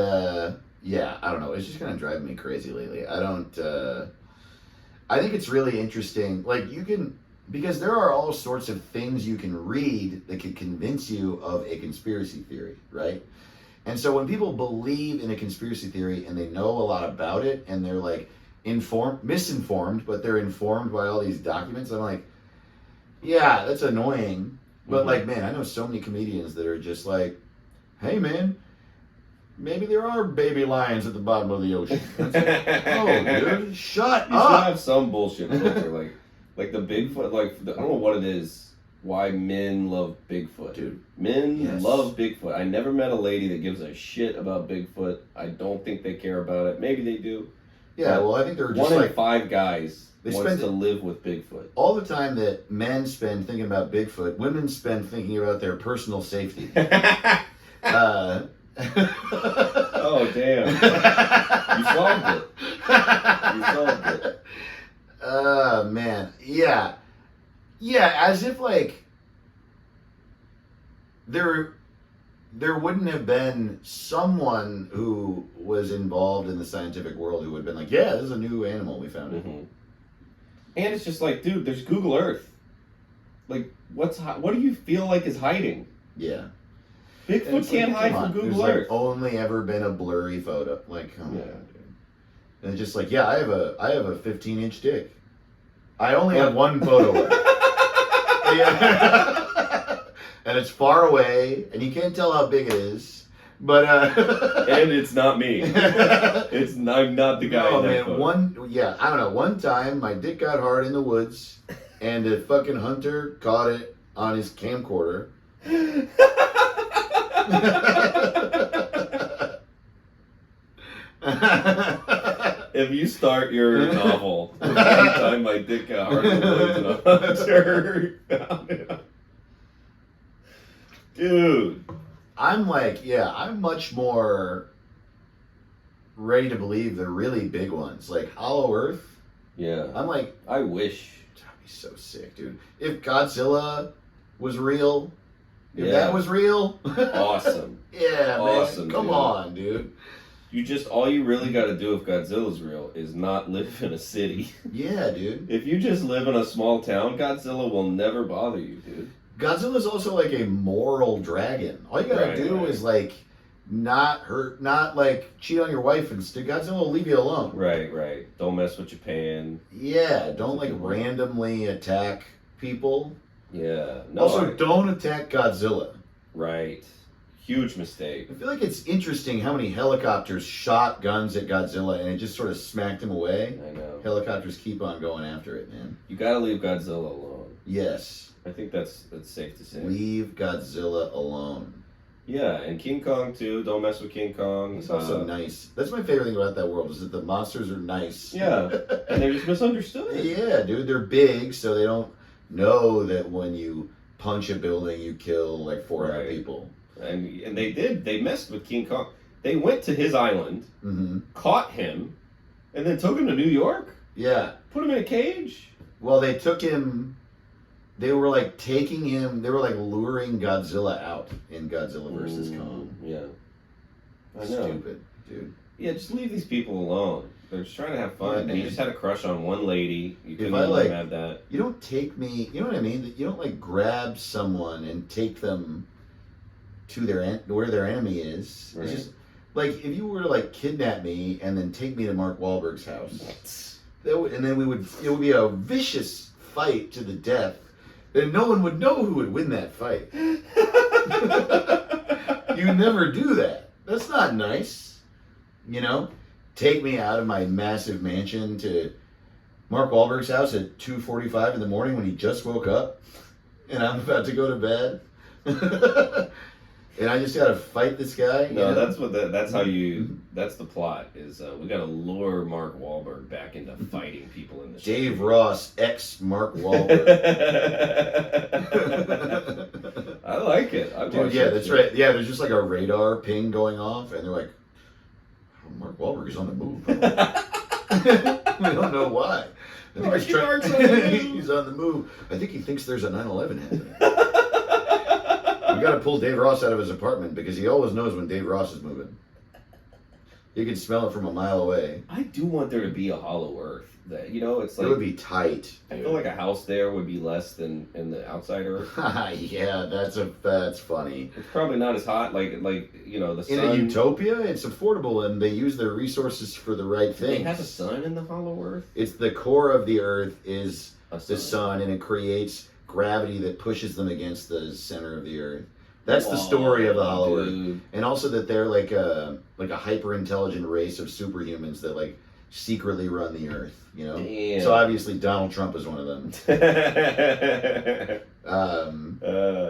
Speaker 1: yeah, I don't know. It's just kind of driving me crazy lately. I think it's really interesting. Like, because there are all sorts of things you can read that could convince you of a conspiracy theory, right? And so when people believe in a conspiracy theory and they know a lot about it and they're like misinformed, but they're informed by all these documents, I'm like, yeah, that's annoying. But like, man, I know so many comedians that are just like, hey, man, maybe there are baby lions at the bottom of the ocean. It's like, oh, dude, shut
Speaker 2: You still
Speaker 1: up.
Speaker 2: have some bullshit filter, like the Bigfoot, I don't know what it is, why men love Bigfoot.
Speaker 1: Dude.
Speaker 2: Men
Speaker 1: Yes.
Speaker 2: love Bigfoot. I never met a lady that gives a shit about Bigfoot. I don't think they care about it. Maybe they do.
Speaker 1: Yeah, well, I think they're just
Speaker 2: One in
Speaker 1: like
Speaker 2: 5 guys
Speaker 1: They
Speaker 2: wants
Speaker 1: spend-
Speaker 2: to live with Bigfoot.
Speaker 1: all the time that men spend thinking about Bigfoot, women spend thinking about their personal safety.
Speaker 2: Oh, damn. You solved it. You solved it.
Speaker 1: Man. Yeah. Yeah, as if like there wouldn't have been someone who was involved in the scientific world who would have been like, yeah, this is a new animal we found.
Speaker 2: Mm-hmm. And it's just like, dude, there's Google Earth. Like, what do you feel like is hiding?
Speaker 1: Yeah.
Speaker 2: Bigfoot
Speaker 1: It's
Speaker 2: can't
Speaker 1: like,
Speaker 2: hide
Speaker 1: come
Speaker 2: from
Speaker 1: on,
Speaker 2: Google
Speaker 1: there's
Speaker 2: Earth.
Speaker 1: like only ever been a blurry photo. Like, come
Speaker 2: Yeah.
Speaker 1: on, dude. And it's just like, yeah, I have a 15-inch dick. I only have one photo of it. Yeah. And it's far away, and you can't tell how big it is. But
Speaker 4: And it's not me. I'm not the guy.
Speaker 1: no,
Speaker 4: in that
Speaker 1: man.
Speaker 4: photo.
Speaker 1: I don't know. One time, my dick got hard in the woods, and a fucking hunter caught it on his camcorder.
Speaker 4: If you start your novel, every time my dick got hard in the woods and a hunter found it. Dude.
Speaker 1: I'm much more ready to believe the really big ones, like Hollow Earth.
Speaker 4: Yeah.
Speaker 1: I'm like,
Speaker 4: I wish.
Speaker 1: that'd be so sick, dude. If Godzilla was real, if
Speaker 4: Yeah.
Speaker 1: that was real,
Speaker 4: Awesome.
Speaker 1: yeah,
Speaker 4: Awesome,
Speaker 1: man. Come
Speaker 4: dude.
Speaker 1: on, dude.
Speaker 4: All you really got to do if Godzilla's real is not live in a city.
Speaker 1: Yeah, dude.
Speaker 4: If you just live in a small town, Godzilla will never bother you, dude.
Speaker 1: Godzilla's also like a moral dragon. All you gotta
Speaker 4: Right,
Speaker 1: do
Speaker 4: right.
Speaker 1: is like not hurt, not like cheat on your wife, and Godzilla will leave you alone.
Speaker 4: Right. Don't mess with Japan.
Speaker 1: Yeah, don't like randomly attack people.
Speaker 4: Yeah. No.
Speaker 1: Also, don't attack Godzilla.
Speaker 4: Right. Huge mistake.
Speaker 1: I feel like it's interesting how many helicopters shot guns at Godzilla and it just sort of smacked him away.
Speaker 4: I know.
Speaker 1: Helicopters keep on going after it, man.
Speaker 4: You gotta leave Godzilla alone.
Speaker 1: Yes.
Speaker 4: I think that's safe to say.
Speaker 1: Leave Godzilla alone.
Speaker 4: Yeah, and King Kong too. Don't mess with King Kong.
Speaker 1: He's also nice. That's my favorite thing about that world is that the monsters are nice.
Speaker 4: Yeah, and they're just misunderstood.
Speaker 1: Yeah, dude, they're big, so they don't know that when you punch a building, you kill like 400
Speaker 4: Right.
Speaker 1: people.
Speaker 4: And they did. They messed with King Kong. They went to his island,
Speaker 1: Mm-hmm.
Speaker 4: caught him, and then took him to New York.
Speaker 1: Yeah.
Speaker 4: Put him in a cage.
Speaker 1: Well, they took him. They were like taking him. They were like luring Godzilla out in Godzilla versus Kong.
Speaker 4: Yeah. I know.
Speaker 1: Stupid, dude.
Speaker 4: Yeah, just leave these people alone. They're just trying to have fun.
Speaker 1: Yeah,
Speaker 4: and you
Speaker 1: man.
Speaker 4: just had a crush on one lady. You couldn't
Speaker 1: I,
Speaker 4: let
Speaker 1: like-
Speaker 4: them have that.
Speaker 1: You don't take me. You know what I mean? You don't like grab someone and take them to where their enemy is.
Speaker 4: Right.
Speaker 1: It's just like if you were to like kidnap me and then take me to Mark Wahlberg's house, and then it would be a vicious fight to the death, and no one would know who would win that fight. You never do that. That's not nice. You know, take me out of my massive mansion to Mark Wahlberg's house at 2:45 in the morning when he just woke up, and I'm about to go to bed. And I just gotta fight this guy.
Speaker 4: No,
Speaker 1: you know?
Speaker 4: that's how you. That's the plot. Is we gotta lure Mark Wahlberg back into fighting people in the
Speaker 1: Dave Ross ex Mark Wahlberg.
Speaker 4: I like it. I
Speaker 1: Dude, yeah, that's right. Yeah, there's just like a radar ping going off, and they're like, oh, Mark Wahlberg is on the move. We don't know why. I think
Speaker 4: Marky Mark's on the move.
Speaker 1: he's on the move. I think he thinks there's a 9/11 happening. We got to pull Dave Ross out of his apartment because he always knows when Dave Ross is moving. You can smell it from a mile away.
Speaker 4: I do want there to be a Hollow Earth. That it's
Speaker 1: It
Speaker 4: like
Speaker 1: would be tight.
Speaker 4: I feel like a house there would be less than in the outside Earth.
Speaker 1: Yeah, that's funny.
Speaker 4: It's probably not as hot. Like the sun.
Speaker 1: In a utopia, it's affordable and they use their resources for the right
Speaker 4: Do they
Speaker 1: things.
Speaker 4: have a sun in the Hollow Earth.
Speaker 1: It's the core of the Earth is
Speaker 4: A
Speaker 1: the sun, and it creates gravity that pushes them against the center of the Earth. That's the story of the Hollow Earth,
Speaker 4: Dude.
Speaker 1: and also that they're like a hyper intelligent race of superhumans that like secretly run the Earth. You know,
Speaker 4: Damn.
Speaker 1: so obviously Donald Trump is one of them.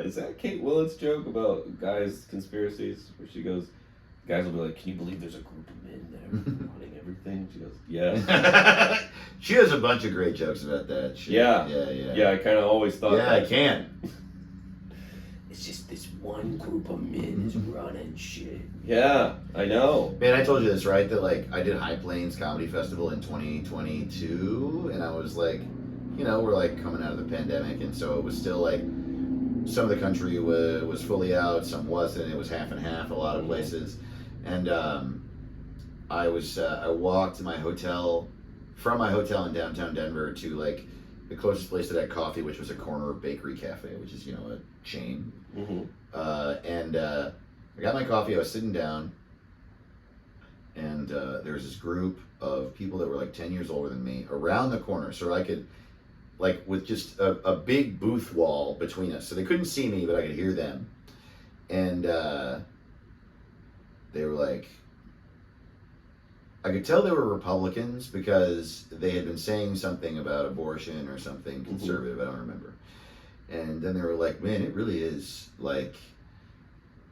Speaker 4: Is that Kate Willett's joke about guys' conspiracies? Where she goes, guys will be like, "Can you believe there's a group of men that are running everything?" She goes, "Yeah."
Speaker 1: She has a bunch of great jokes about that.
Speaker 4: Yeah.
Speaker 1: Yeah.
Speaker 4: I kind of always thought.
Speaker 1: Yeah, I
Speaker 4: that.
Speaker 1: can.
Speaker 2: It's just this one group of men is running shit.
Speaker 4: Yeah, I know.
Speaker 1: Man, I told you this, right? That like I did High Plains Comedy Festival in 2022, and I was like, we're like coming out of the pandemic, and so it was still like some of the country was fully out, some wasn't. It was half and half a lot of places, and I walked to my hotel from my hotel in downtown Denver to like the closest place that had coffee, which was a corner bakery cafe, which is a chain.
Speaker 4: Mm-hmm.
Speaker 1: And I got my coffee. I was sitting down, and there was this group of people that were like 10 years older than me around the corner, so I could, like, with just a big booth wall between us, so they couldn't see me, but I could hear them. And they were like, I could tell they were Republicans because they had been saying something about abortion or something conservative. I don't remember. And then they were like, man, it really is like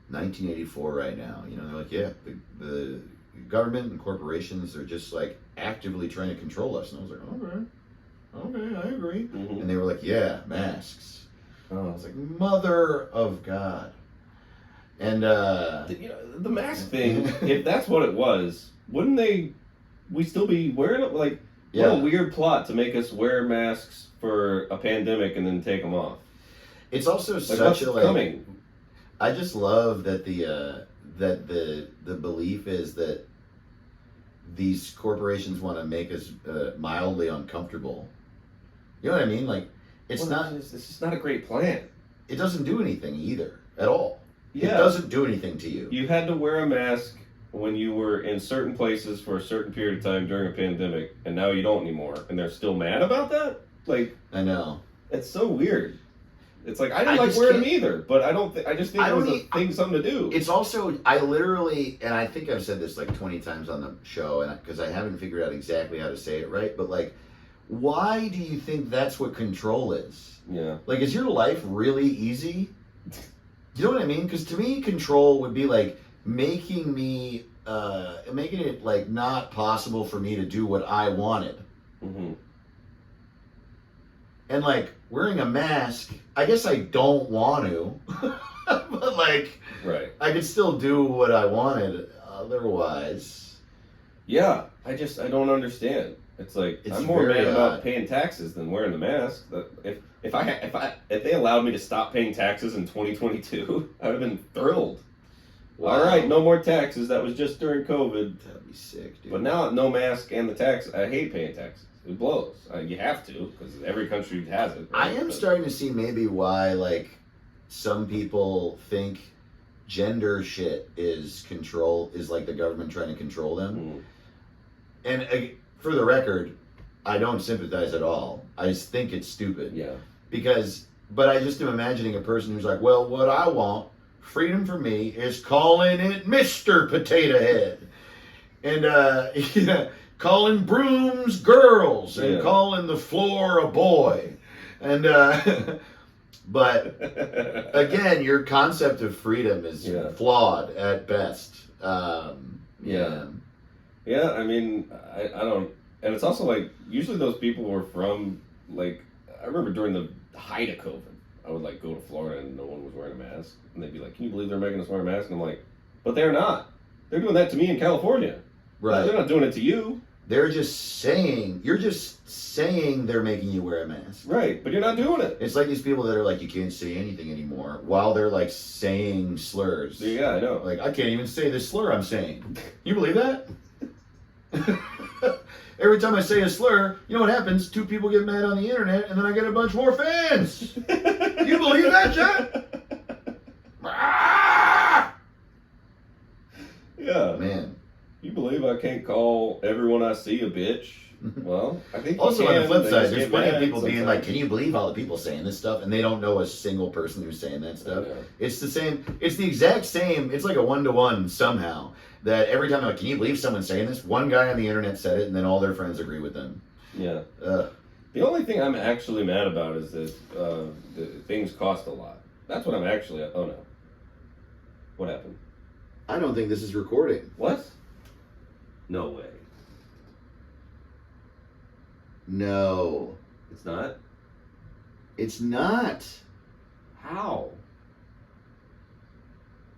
Speaker 1: 1984 right now. You know, they're like, yeah, the government and corporations are just like actively trying to control us. And I was like, okay, I agree. And they were like, yeah, masks. I was like, mother of God. And
Speaker 4: the mask thing, if that's what it was, wouldn't we still be wearing it? Like, what a weird plot to make us wear masks for a pandemic and then take them off.
Speaker 1: It's also
Speaker 4: like,
Speaker 1: such a like.
Speaker 4: Coming?
Speaker 1: I just love that the belief is that these corporations want to make us mildly uncomfortable. You know what I mean? Like, it's not.
Speaker 4: It's just not a great plan.
Speaker 1: It doesn't do anything either at all.
Speaker 4: Yeah.
Speaker 1: It doesn't do anything to you.
Speaker 4: You had to wear a mask when you were in certain places for a certain period of time during a pandemic, and now you don't anymore, and they're still mad about that? Like,
Speaker 1: I know.
Speaker 4: It's so weird. It's like, I don't like wearing them either, but I just think it was something to do.
Speaker 1: It's also, I literally, and I think I've said this like 20 times on the show, and because I haven't figured out exactly how to say it right, but like, why do you think that's what control is?
Speaker 4: Yeah.
Speaker 1: Like, is your life really easy? You know what I mean? Because to me, control would be like making it like not possible for me to do what I wanted.
Speaker 4: Mm-hmm.
Speaker 1: And like wearing a mask, I guess I don't want to, but like,
Speaker 4: right.
Speaker 1: I could still do what I wanted otherwise.
Speaker 4: Yeah, I don't understand. It's like, I'm more mad about paying taxes than wearing the mask. If they allowed me to stop paying taxes in 2022, I would have been thrilled. Wow. All right, no more taxes. That was just during COVID.
Speaker 1: That'd be sick, dude.
Speaker 4: But now, no mask and the tax. I hate paying taxes. It blows. You have to, because every country has it. Right?
Speaker 1: I am starting to see maybe why, like, some people think gender shit is like the government trying to control them. And for the record, I don't sympathize at all. I just think it's stupid.
Speaker 4: Yeah.
Speaker 1: But I just am imagining a person who's like, well, what I want, freedom for me, is calling it Mr. Potato Head. And, calling brooms girls and calling the floor a boy. And, but again, your concept of freedom is flawed at best.
Speaker 4: Yeah, I mean, I don't, and it's also like, usually those people were from, like, I remember during the height of COVID, I would like go to Florida and no one was wearing a mask. And they'd be like, can you believe they're making us wear a mask? And I'm like, but they're not. They're doing that to me in California.
Speaker 1: Right.
Speaker 4: They're not doing it to you.
Speaker 1: You're just saying they're making you wear a mask.
Speaker 4: Right, but you're not doing it.
Speaker 1: It's like these people that are like, you can't say anything anymore while they're like saying slurs.
Speaker 4: Yeah, I know.
Speaker 1: Like, I can't even say this slur I'm saying. You believe that? Every time I say a slur, you know what happens? 2 people get mad on the internet and then I get a bunch more fans. You believe that, Jack?
Speaker 4: Yeah.
Speaker 1: Man.
Speaker 4: You believe I can't call everyone I see a bitch? Well, I think
Speaker 1: also on the flip side, there's plenty of people
Speaker 4: sometimes.
Speaker 1: being like, can you believe all the people saying this stuff? And they don't know a single person who's saying that stuff. It's the same. It's the exact same. It's like a 1-to-1 somehow. That every time I'm like, can you believe someone's saying this? One guy on the internet said it, and then all their friends agree with them.
Speaker 4: Yeah. The only thing I'm actually mad about is that the things cost a lot. That's what I'm actually. Oh no. What happened?
Speaker 1: I don't think this is recording.
Speaker 4: What? No way.
Speaker 1: No.
Speaker 4: It's not?
Speaker 1: It's not.
Speaker 4: How?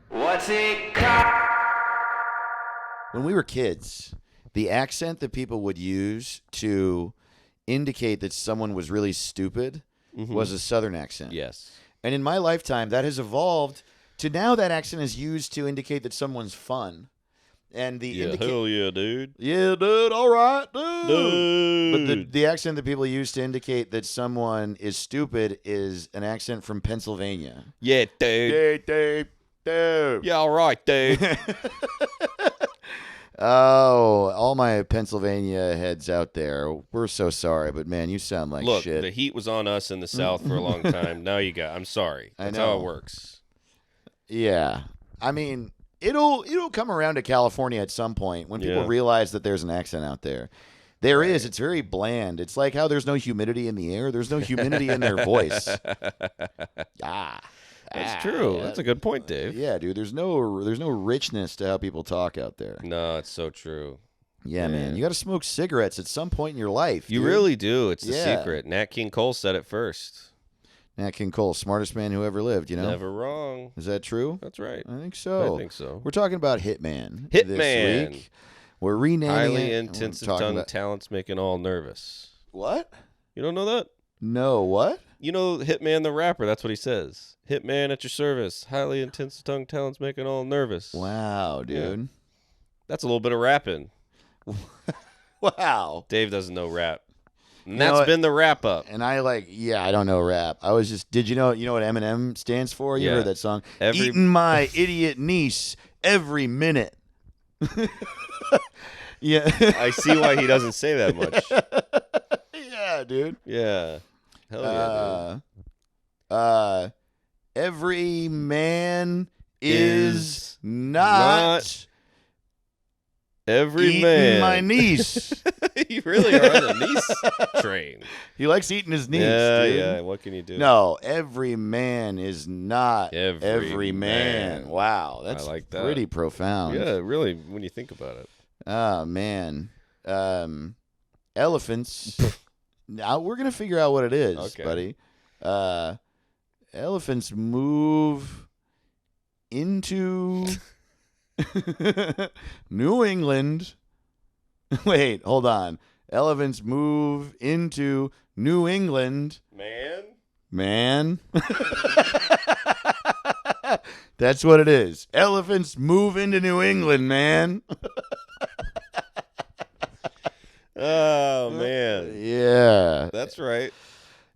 Speaker 3: What's it called?
Speaker 1: When we were kids, the accent that people would use to indicate that someone was really stupid was a Southern accent.
Speaker 2: Yes.
Speaker 1: And in my lifetime, that has evolved to now that accent is used to indicate that someone's fun. And the
Speaker 2: hell yeah, dude.
Speaker 1: Yeah, dude. All right, dude.
Speaker 2: Dude.
Speaker 1: But the accent that people use to indicate that someone is stupid is an accent from Pennsylvania.
Speaker 2: Yeah, dude.
Speaker 1: Dude.
Speaker 2: Yeah, all right, dude.
Speaker 1: Oh, all my Pennsylvania heads out there, we're so sorry, but man, you sound like
Speaker 2: Look,
Speaker 1: shit.
Speaker 2: the heat was on us in the South for a long time. Now you got. I'm sorry. That's how it works.
Speaker 1: Yeah. I mean, it'll come around to California at some point when people
Speaker 2: Yeah.
Speaker 1: realize that there's an accent out there. There is. It's very bland. It's like how there's no humidity in the air. There's no humidity in their voice.
Speaker 2: That's true.
Speaker 1: Yeah.
Speaker 2: That's a good point, Dave.
Speaker 1: Yeah, dude. There's no richness to how people talk out there.
Speaker 2: No, it's so true.
Speaker 1: Yeah, man. You got to smoke cigarettes at some point in your life.
Speaker 2: You
Speaker 1: dude.
Speaker 2: really do. It's the
Speaker 1: Yeah.
Speaker 2: secret. Nat King Cole said it first.
Speaker 1: Nat King Cole, smartest man who ever lived. You know,
Speaker 2: Never wrong.
Speaker 1: is that true?
Speaker 2: That's right.
Speaker 1: I think so.
Speaker 2: I think so.
Speaker 1: We're talking about Hitman.
Speaker 2: Hitman.
Speaker 1: This week. We're renaming
Speaker 2: Highly
Speaker 1: it.
Speaker 2: intensive
Speaker 1: We're talking
Speaker 2: tongue
Speaker 1: about-
Speaker 2: talents making all nervous.
Speaker 1: What?
Speaker 2: You don't know that?
Speaker 1: No, what?
Speaker 2: You know Hitman the rapper, that's what he says. Hitman at your service. Highly intensive tongue talents making all nervous.
Speaker 1: Wow, dude.
Speaker 2: That's a little bit of rapping.
Speaker 1: Wow.
Speaker 2: Dave doesn't know rap. And
Speaker 1: You know
Speaker 2: that's
Speaker 1: what?
Speaker 2: been the wrap up.
Speaker 1: And I I don't know rap. I was just, did you know what Eminem stands for? You
Speaker 2: Yeah.
Speaker 1: heard that song?
Speaker 2: Every-
Speaker 1: Eating my idiot niece every minute. Yeah.
Speaker 2: I see why he doesn't say that much.
Speaker 1: Yeah, dude.
Speaker 2: Yeah. Hell yeah,
Speaker 1: Every man
Speaker 2: Is
Speaker 1: is not
Speaker 2: Every
Speaker 1: eating
Speaker 2: man.
Speaker 1: my niece.
Speaker 2: You really are on the niece train.
Speaker 1: He likes eating his niece,
Speaker 2: Yeah,
Speaker 1: dude.
Speaker 2: yeah. What can you do?
Speaker 1: No, every man is not
Speaker 2: Every
Speaker 1: man.
Speaker 2: man.
Speaker 1: Wow, that's
Speaker 2: like that.
Speaker 1: pretty profound.
Speaker 2: Yeah, really, when you think about it.
Speaker 1: Oh man, elephants. Now we're gonna figure out what it is,
Speaker 2: Okay.
Speaker 1: buddy. Elephants move into New England. Wait, hold on. Elephants move into New England. Man. That's what it is. Elephants move into New England, man.
Speaker 2: Oh, man.
Speaker 1: Yeah.
Speaker 2: That's right.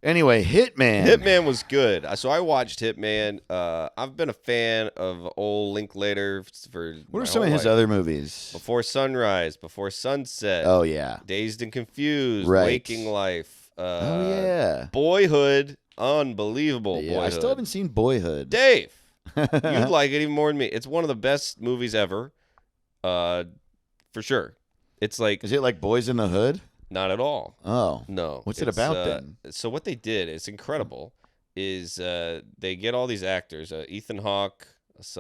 Speaker 1: Anyway, Hitman.
Speaker 2: Hitman was good. So I watched Hitman. I've been a fan of old Linklater for
Speaker 1: What
Speaker 2: my
Speaker 1: are some of
Speaker 2: whole
Speaker 1: his
Speaker 2: life.
Speaker 1: other movies?
Speaker 2: Before Sunrise, Before Sunset,
Speaker 1: Oh, yeah.
Speaker 2: Dazed and Confused,
Speaker 1: Right.
Speaker 2: Waking Life,
Speaker 1: Oh, yeah.
Speaker 2: Boyhood, unbelievable
Speaker 1: Yeah,
Speaker 2: Boyhood.
Speaker 1: I still haven't seen Boyhood.
Speaker 2: Dave, you'd like it even more than me. It's one of the best movies ever, for sure. It's like
Speaker 1: Is it like Boys in the Hood?
Speaker 2: not at all.
Speaker 1: Oh.
Speaker 2: No.
Speaker 1: What's it
Speaker 2: It's,
Speaker 1: about then?
Speaker 2: So what they did, it's incredible, is they get all these actors, Ethan Hawke, there's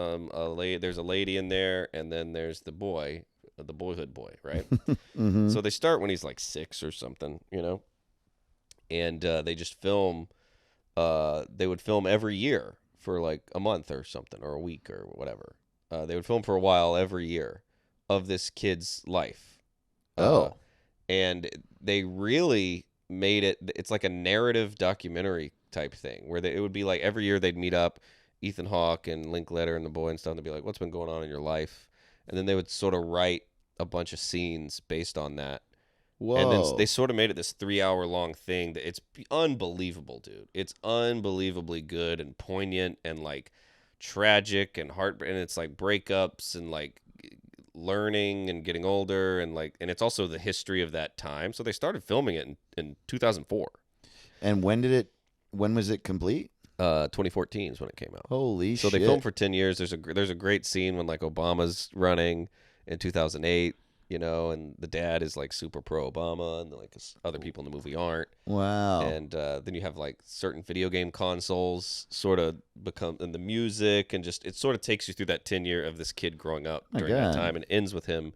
Speaker 2: a lady in there, and then there's the boy, the Boyhood boy, right?
Speaker 1: Mm-hmm.
Speaker 2: So they start when he's like 6 or something, you know, and they just film. They would film every year for like a month or something, or a week or whatever. They would film for a while every year of this kid's life.
Speaker 1: Oh.
Speaker 2: And they really made it. It's like a narrative documentary type thing where it would be like every year they'd meet up, Ethan Hawke and Linklater and the boy and stuff. And they'd be like, "What's been going on in your life?" And then they would sort of write a bunch of scenes based on that.
Speaker 1: Whoa.
Speaker 2: And then they sort of made it this 3-hour long thing that it's unbelievable, dude. It's unbelievably good and poignant and like tragic and and it's like breakups and like learning and getting older and it's also the history of that time. So they started filming it in 2004.
Speaker 1: And when was it complete?
Speaker 2: 2014 is when it came out.
Speaker 1: Holy
Speaker 2: So
Speaker 1: shit.
Speaker 2: they filmed for 10 years. There's a great scene when like Obama's running in 2008, you know, and the dad is like super pro Obama and like other people in the movie aren't.
Speaker 1: Wow.
Speaker 2: And then you have like certain video game consoles sort of become, and the music, and just it sort of takes you through that 10 year of this kid growing up
Speaker 1: My
Speaker 2: during that
Speaker 1: God.
Speaker 2: time, and ends with him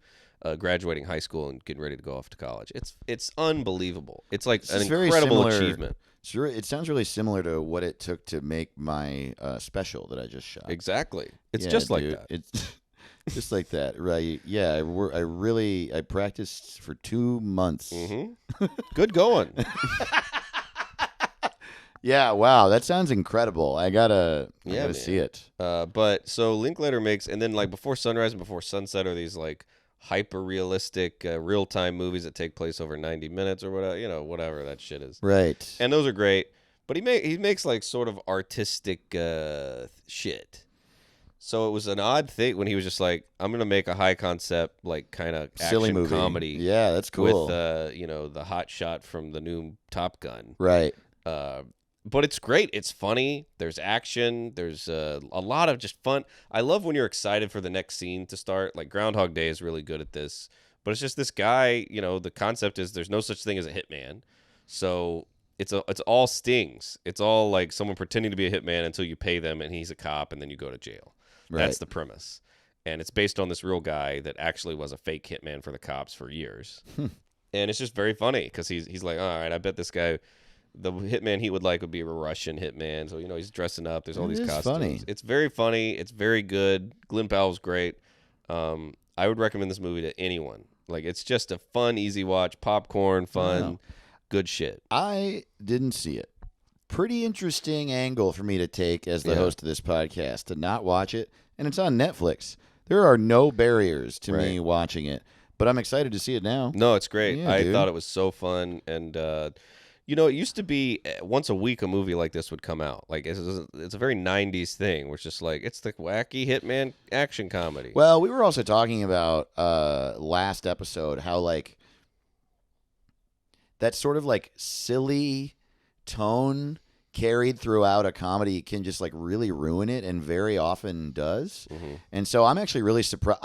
Speaker 2: graduating high school and getting ready to go off to college. It's unbelievable. It's like
Speaker 1: This
Speaker 2: an
Speaker 1: is very
Speaker 2: incredible
Speaker 1: similar-
Speaker 2: achievement.
Speaker 1: It sounds really similar to what it took to make my special that I just shot.
Speaker 2: Exactly. It's
Speaker 1: Yeah,
Speaker 2: just like
Speaker 1: dude.
Speaker 2: that.
Speaker 1: It's just like that, right? Yeah, I practiced for 2 months.
Speaker 2: Mm-hmm. Good going.
Speaker 1: Yeah, wow, that sounds incredible. I gotta
Speaker 2: man.
Speaker 1: see it.
Speaker 2: But so Linklater makes, and then like Before Sunrise and Before Sunset are these like hyper realistic real time movies that take place over 90 minutes or whatever, you know, whatever that shit is.
Speaker 1: Right.
Speaker 2: And those are great. But he makes like sort of artistic shit. So it was an odd thing when he was just like, I'm gonna make a high concept like kind of
Speaker 1: Silly
Speaker 2: action
Speaker 1: movie.
Speaker 2: comedy.
Speaker 1: Yeah, that's cool.
Speaker 2: With you know, the hot shot from the new Top Gun.
Speaker 1: Right.
Speaker 2: But it's great. It's funny. There's action. There's a lot of just fun. I love when you're excited for the next scene to start. Like Groundhog Day is really good at this. But it's just this guy, the concept is there's no such thing as a hitman. So it's all stings. It's all like someone pretending to be a hitman until you pay them and he's a cop and then you go to jail.
Speaker 1: Right.
Speaker 2: That's the premise. And it's based on this real guy that actually was a fake hitman for the cops for years. And it's just very funny because he's like, all right, I bet this guy, the hitman he would like would be a Russian hitman. So, he's dressing up. There's all these costumes.
Speaker 1: Funny.
Speaker 2: It's very funny. It's very good. Glenn Powell's great. I would recommend this movie to anyone. Like, it's just a fun, easy watch, popcorn, fun, good shit.
Speaker 1: I didn't see it. Pretty interesting angle for me to take as the host of this podcast, to not watch it. And it's on Netflix. There are no barriers to me watching it. But I'm excited to see it now.
Speaker 2: No, it's great.
Speaker 1: Yeah,
Speaker 2: I
Speaker 1: dude.
Speaker 2: thought it was so fun. And, it used to be once a week a movie like this would come out. Like, it's a very 90s thing, where it's just like, it's the wacky hitman action comedy.
Speaker 1: Well, we were also talking about last episode how, like, that sort of, like, silly tone carried throughout a comedy can just, like, really ruin it, and very often does.
Speaker 2: Mm-hmm.
Speaker 1: And so I'm actually really surprised.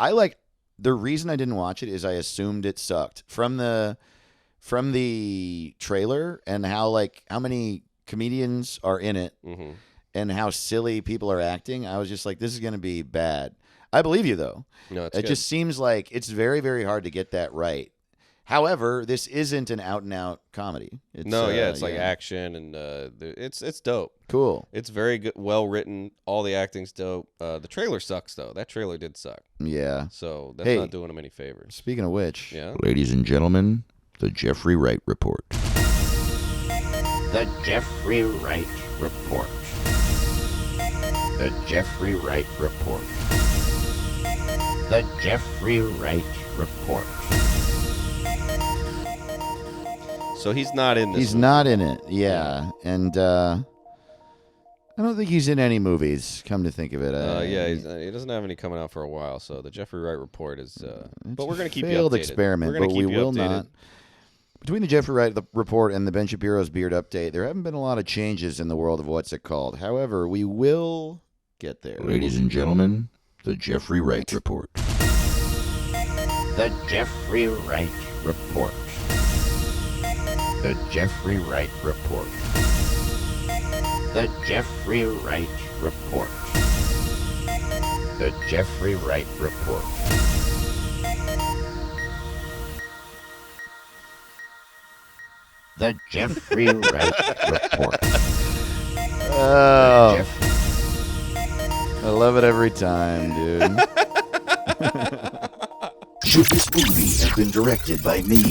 Speaker 1: The reason I didn't watch it is I assumed it sucked from the trailer and how many comedians are in it
Speaker 2: Mm-hmm.
Speaker 1: and how silly people are acting. I was just like, this is going to be bad. I believe you though.
Speaker 2: No, it's
Speaker 1: It
Speaker 2: good.
Speaker 1: just seems like it's very, very hard to get that right. However, this isn't an out and out comedy. It's,
Speaker 2: it's like action and it's dope.
Speaker 1: Cool.
Speaker 2: It's very good, well written. All the acting's dope. The trailer sucks though. That trailer did suck.
Speaker 1: Yeah.
Speaker 2: So that's not doing them any favors.
Speaker 1: Speaking of which,
Speaker 2: Yeah.
Speaker 1: ladies and gentlemen, the Jeffrey Wright Report.
Speaker 5: The Jeffrey Wright Report. The Jeffrey Wright Report. The Jeffrey Wright Report.
Speaker 2: So he's not in this.
Speaker 1: He's
Speaker 2: movie.
Speaker 1: not in it. Yeah. And I don't think he's in any movies, come to think of it.
Speaker 2: He doesn't have any coming out for a while. So the Jeffrey Wright Report is. But we're going to keep you
Speaker 1: failed
Speaker 2: updated.
Speaker 1: experiment,
Speaker 2: We're gonna
Speaker 1: but
Speaker 2: keep
Speaker 1: we
Speaker 2: you
Speaker 1: will
Speaker 2: updated.
Speaker 1: not. Between the Jeffrey Wright Report and the Ben Shapiro's Beard Update, there haven't been a lot of changes in the world of what's it called. However, we will get there.
Speaker 5: Ladies and gentlemen, the Jeffrey Wright Report. The Jeffrey Wright Report. The Jeffrey Wright Report. The Jeffrey Wright Report. The Jeffrey Wright Report. The Jeffrey Wright Report.
Speaker 1: Oh,
Speaker 5: Jeff-
Speaker 1: I love it every time, dude.
Speaker 5: Should this movie have been directed by me,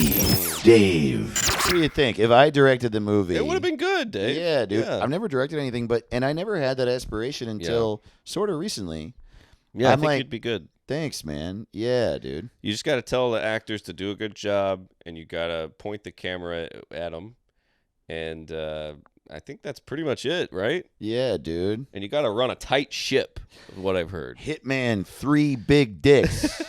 Speaker 5: Dave?
Speaker 1: What do you think? If I directed the movie,
Speaker 2: It would have been good, Dave.
Speaker 1: Yeah, dude.
Speaker 2: Yeah.
Speaker 1: I've never directed anything, and I never had that aspiration until sort of recently.
Speaker 2: Yeah, I
Speaker 1: I'm
Speaker 2: think
Speaker 1: like-
Speaker 2: you'd be good.
Speaker 1: Thanks, man. Yeah, dude.
Speaker 2: You just got to tell the actors to do a good job, and you got to point the camera at them. And I think that's pretty much it, right?
Speaker 1: Yeah, dude.
Speaker 2: And you got to run a tight ship, is what I've heard.
Speaker 1: Hitman 3 big dicks.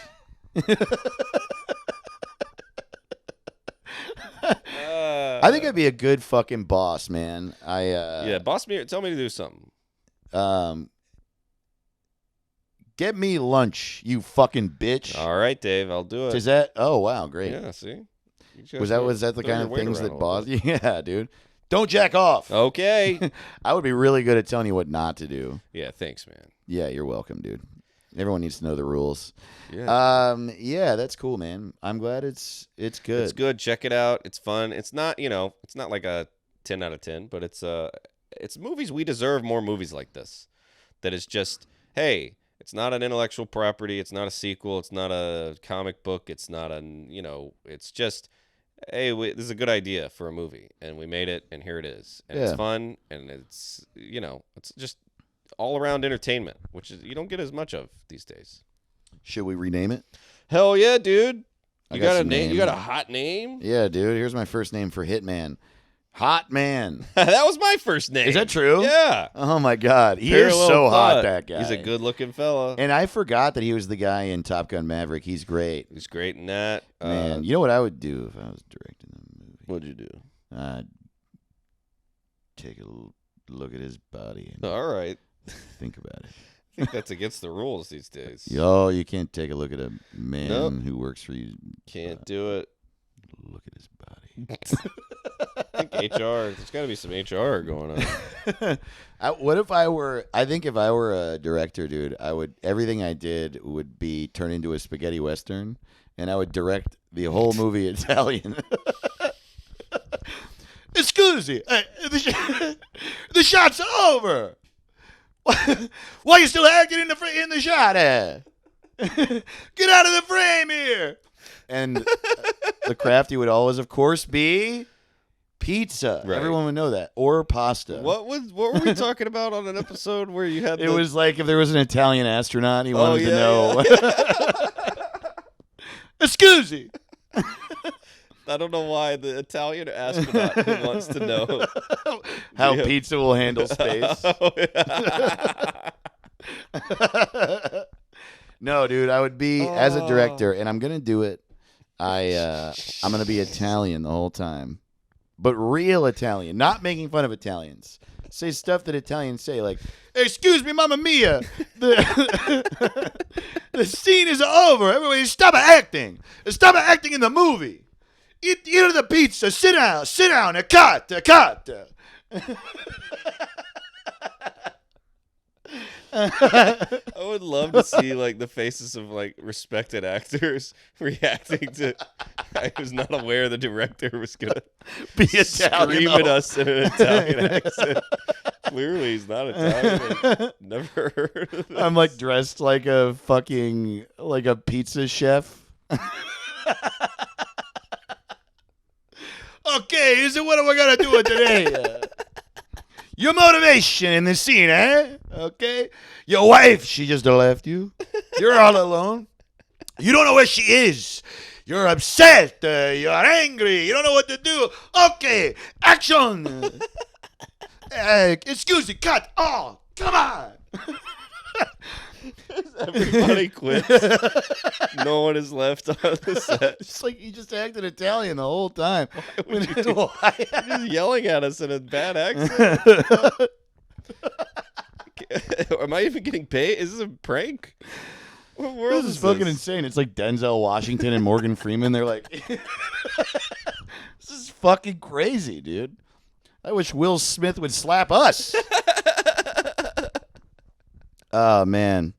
Speaker 1: I think I'd be a good fucking boss, man.
Speaker 2: Yeah, boss me. Tell me to do something.
Speaker 1: Get me lunch, you fucking bitch.
Speaker 2: All right, Dave, I'll do it.
Speaker 1: Is that? Oh wow, great.
Speaker 2: Yeah, see.
Speaker 1: Was that the kind of
Speaker 2: weight
Speaker 1: things
Speaker 2: around
Speaker 1: that
Speaker 2: a
Speaker 1: boss?
Speaker 2: little
Speaker 1: Yeah, dude. Don't jack off.
Speaker 2: Okay.
Speaker 1: I would be really good at telling you what not to do.
Speaker 2: Yeah, thanks, man.
Speaker 1: Yeah, you're welcome, dude. Everyone needs to know the rules.
Speaker 2: Yeah.
Speaker 1: Yeah, that's cool, man. I'm glad it's good.
Speaker 2: It's good. Check it out. It's fun. It's not, it's not like a 10 out of 10, but it's movies. We deserve more movies like this. That is just, hey, it's not an intellectual property. It's not a sequel. It's not a comic book. It's not it's just, hey, this is a good idea for a movie, and we made it, and here it is. And it's
Speaker 1: Yeah.
Speaker 2: fun, and it's, it's just all around entertainment, which is you don't get as much of these days.
Speaker 1: Should we rename it?
Speaker 2: Hell yeah, dude.
Speaker 1: I
Speaker 2: You
Speaker 1: got
Speaker 2: got a
Speaker 1: some
Speaker 2: name? You
Speaker 1: names.
Speaker 2: got a hot name?
Speaker 1: Yeah, dude. Here's my first name for Hitman. Hot Man.
Speaker 2: That was my first name.
Speaker 1: Is that true?
Speaker 2: Yeah.
Speaker 1: Oh my God, he
Speaker 2: Parallel
Speaker 1: is so hot.
Speaker 2: thought.
Speaker 1: That guy.
Speaker 2: He's a good-looking fella.
Speaker 1: And I forgot that he was the guy in Top Gun Maverick. He's great,
Speaker 2: He's great in that.
Speaker 1: man. You know what I would do if I was directing the movie?
Speaker 2: What'd you do?
Speaker 1: I'd take a little look at his body and
Speaker 2: All right.
Speaker 1: think about it.
Speaker 2: I think that's against the rules these days.
Speaker 1: Yo, you can't take a look at a man
Speaker 2: Nope.
Speaker 1: who works for you.
Speaker 2: Can't do it.
Speaker 1: Look at his body.
Speaker 2: I think HR. There's got to be some HR going on.
Speaker 1: What if I were? I think if I were a director, dude, I would. Everything I did would be turned into a spaghetti western, and I would direct the whole movie Italian. Scusi, the shot's over. Why are you still acting in the shot? Get out of the frame here. And the crafty would always, of course, be pizza.
Speaker 2: Right.
Speaker 1: Everyone would know that, or pasta.
Speaker 2: What were we talking about on an episode where you had?
Speaker 1: It was like if there was an Italian astronaut, he wanted to
Speaker 2: yeah,
Speaker 1: know. Scusi.
Speaker 2: I don't know why the Italian astronaut wants to know
Speaker 1: How
Speaker 2: Yeah.
Speaker 1: pizza will handle space. No, dude, I would be as a director, and I'm gonna do it. I'm gonna be Italian the whole time, but real Italian, not making fun of Italians. Say stuff that Italians say, like, "Excuse me, Mamma Mia, the the scene is over. Everybody, stop acting. Stop acting in the movie. Eat the pizza. Sit down. A cut.
Speaker 2: I would love to see like the faces of like respected actors reacting to. I was not aware the director was gonna
Speaker 1: Be Italian.
Speaker 2: scream at
Speaker 1: though.
Speaker 2: us in an Italian accent. Clearly, he's not Italian. I've never heard of this.
Speaker 1: I'm like dressed like a pizza chef. Okay, is it what am I gonna do today? Your motivation in this scene, eh? Okay, your wife, she just left you. You're all alone. You don't know where she is. You're upset. You're angry. You don't know what to do. Okay, action. Excuse me, cut. Oh, come on.
Speaker 2: Everybody quits. No one is left on the set.
Speaker 1: It's like you just acted Italian the whole time.
Speaker 2: Would you do- You're just yelling at us in a bad accent. Am I even getting paid? Is this a prank? What world
Speaker 1: This is fucking insane. It's like Denzel Washington and Morgan Freeman. They're like, this is fucking crazy, dude. I wish Will Smith would slap us. Oh, man.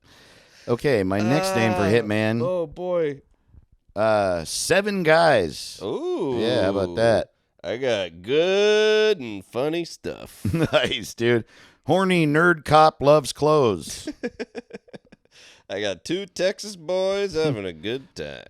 Speaker 1: Okay, my next name for Hitman,
Speaker 2: Oh boy.
Speaker 1: 7 Guys.
Speaker 2: Ooh.
Speaker 1: Yeah, how about that?
Speaker 2: I got good and funny stuff.
Speaker 1: Nice, dude. Horny nerd cop loves clothes.
Speaker 2: I got 2 Texas boys having a good time.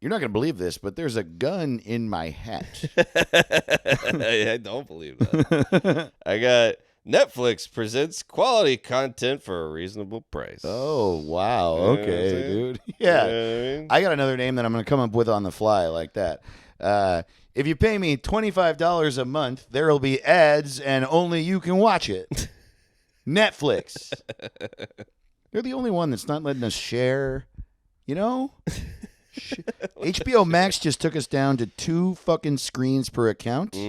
Speaker 1: You're not going to believe this, but there's a gun in my hat.
Speaker 2: I don't believe that. I got Netflix presents quality content for a reasonable price.
Speaker 1: Oh, wow.
Speaker 2: You know what I'm
Speaker 1: Okay,
Speaker 2: saying?
Speaker 1: dude.
Speaker 2: You
Speaker 1: Yeah.
Speaker 2: know what I mean?
Speaker 1: I got another name that I'm going to come up with on the fly like that. If you pay me $25 a month, there will be ads and only you can watch it. Netflix. They're the only one that's not letting us share, you know? HBO Max just took us down to 2 fucking screens per account.
Speaker 2: Tough.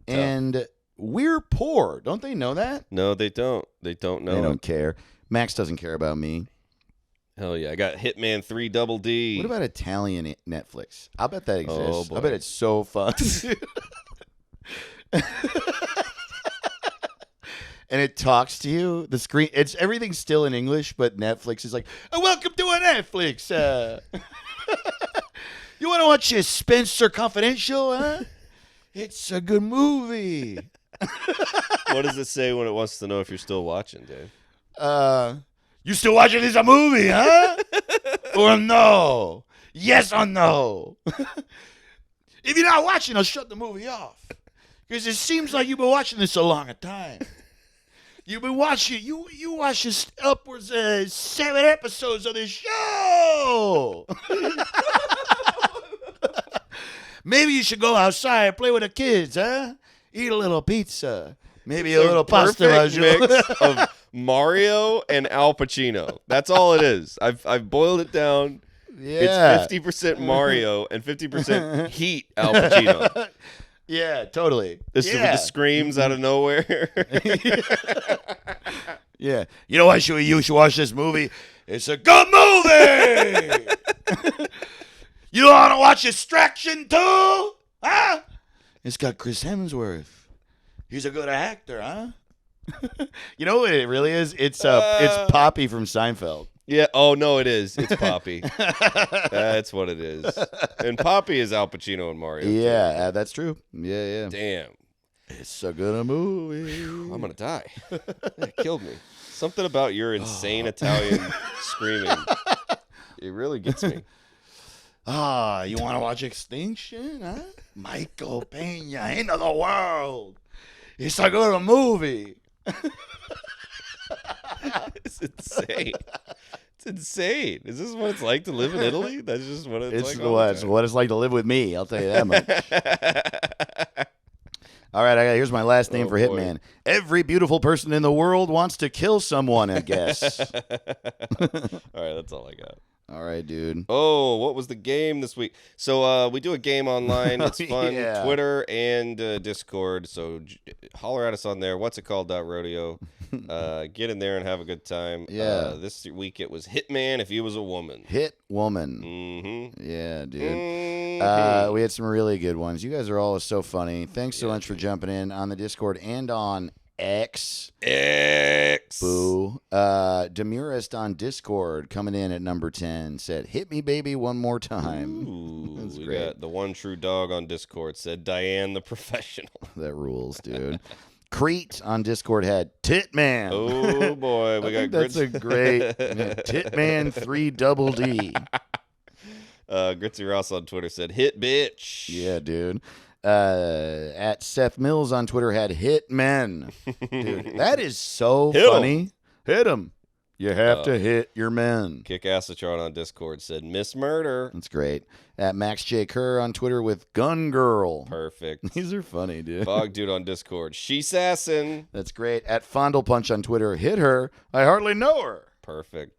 Speaker 1: And we're poor. Don't they know that?
Speaker 2: No, they don't. They don't know.
Speaker 1: They don't care. Max doesn't care about me.
Speaker 2: Hell yeah. I got Hitman 3 Double D.
Speaker 1: What about Italian Netflix? I'll bet that exists.
Speaker 2: Oh,
Speaker 1: I
Speaker 2: boy.
Speaker 1: bet it's so fun. And it talks to you. The screen, everything's still in English, but Netflix is like, oh, welcome to a Netflix. You want to watch your Spencer Confidential, huh? It's a good movie.
Speaker 2: What does it say when it wants to know if you're still watching, Dave?
Speaker 1: You still watching this a movie, huh? Or no? Yes or no? If you're not watching, I'll shut the movie off. Because it seems like you've been watching this a long time. You've been watching, you watch this upwards of 7 episodes of this show. Maybe you should go outside and play with the kids, huh? Eat a little pizza. Maybe a little pasta
Speaker 2: Perfect
Speaker 1: maggio.
Speaker 2: mix of Mario and Al Pacino. That's all it is. I've boiled it down.
Speaker 1: Yeah.
Speaker 2: It's 50% Mario and 50% Heat Al Pacino.
Speaker 1: Yeah, totally.
Speaker 2: Just with the screams out of nowhere.
Speaker 1: Yeah. You know what? You should watch this movie. It's a good movie. You don't want to watch Extraction 2? Huh? It's got Chris Hemsworth. He's a good actor, huh? You know what it really is? It's Poppy from Seinfeld.
Speaker 2: Yeah. Oh no, it is. It's Poppy. That's what it is. And Poppy is Al Pacino and Mario.
Speaker 1: Yeah, that's true. Yeah.
Speaker 2: Damn.
Speaker 1: It's a good movie.
Speaker 2: I'm gonna die. That killed me. Something about your insane Italian screaming. It really gets me.
Speaker 1: You want to watch Extinction, huh? Michael Pena, End of the World. It's a good movie.
Speaker 2: It's insane. It's insane. Is this what it's like to live in Italy? That's just what it's like.
Speaker 1: It's what it's like to live with me. I'll tell you that much. All right, here's my last name for Hitman.
Speaker 2: Boy.
Speaker 1: Every beautiful person in the world wants to kill someone, I guess.
Speaker 2: All right, that's all I got.
Speaker 1: All right, dude.
Speaker 2: Oh, what was the game this week? So we do a game online. It's fun.
Speaker 1: Yeah.
Speaker 2: Twitter and Discord. So holler at us on there. What's it called? .rodeo. Get in there and have a good time.
Speaker 1: Yeah.
Speaker 2: This week it was Hitman if he was a woman.
Speaker 1: Hit woman.
Speaker 2: Mm-hmm.
Speaker 1: Yeah, dude.
Speaker 2: Mm-hmm.
Speaker 1: We had some really good ones. You guys are all so funny. Thanks so much for jumping in on the Discord and on X. Boo. Demirist on Discord coming in at number 10 said, "Hit me, baby, one more time."
Speaker 2: Ooh,
Speaker 1: That's
Speaker 2: we
Speaker 1: great.
Speaker 2: got the one true dog on Discord said Diane the professional.
Speaker 1: That rules, dude. Crete on Discord had Titman.
Speaker 2: Oh boy, we got
Speaker 1: That's a great Titman 3 double D.
Speaker 2: Gritzy Ross on Twitter said hit bitch.
Speaker 1: Yeah, dude. At Seth Mills on Twitter had Hitmen. Dude, that is so
Speaker 2: Hit 'em.
Speaker 1: funny. Hit him. You have to hit your men.
Speaker 2: Kick Assachart on Discord said Miss Murder.
Speaker 1: That's great. At Max J. Kerr on Twitter with Gun Girl.
Speaker 2: Perfect.
Speaker 1: These are funny, dude.
Speaker 2: Bog Dude on Discord. She sassin'.
Speaker 1: That's great. At Fondle Punch on Twitter, hit her. I hardly know her.
Speaker 2: Perfect.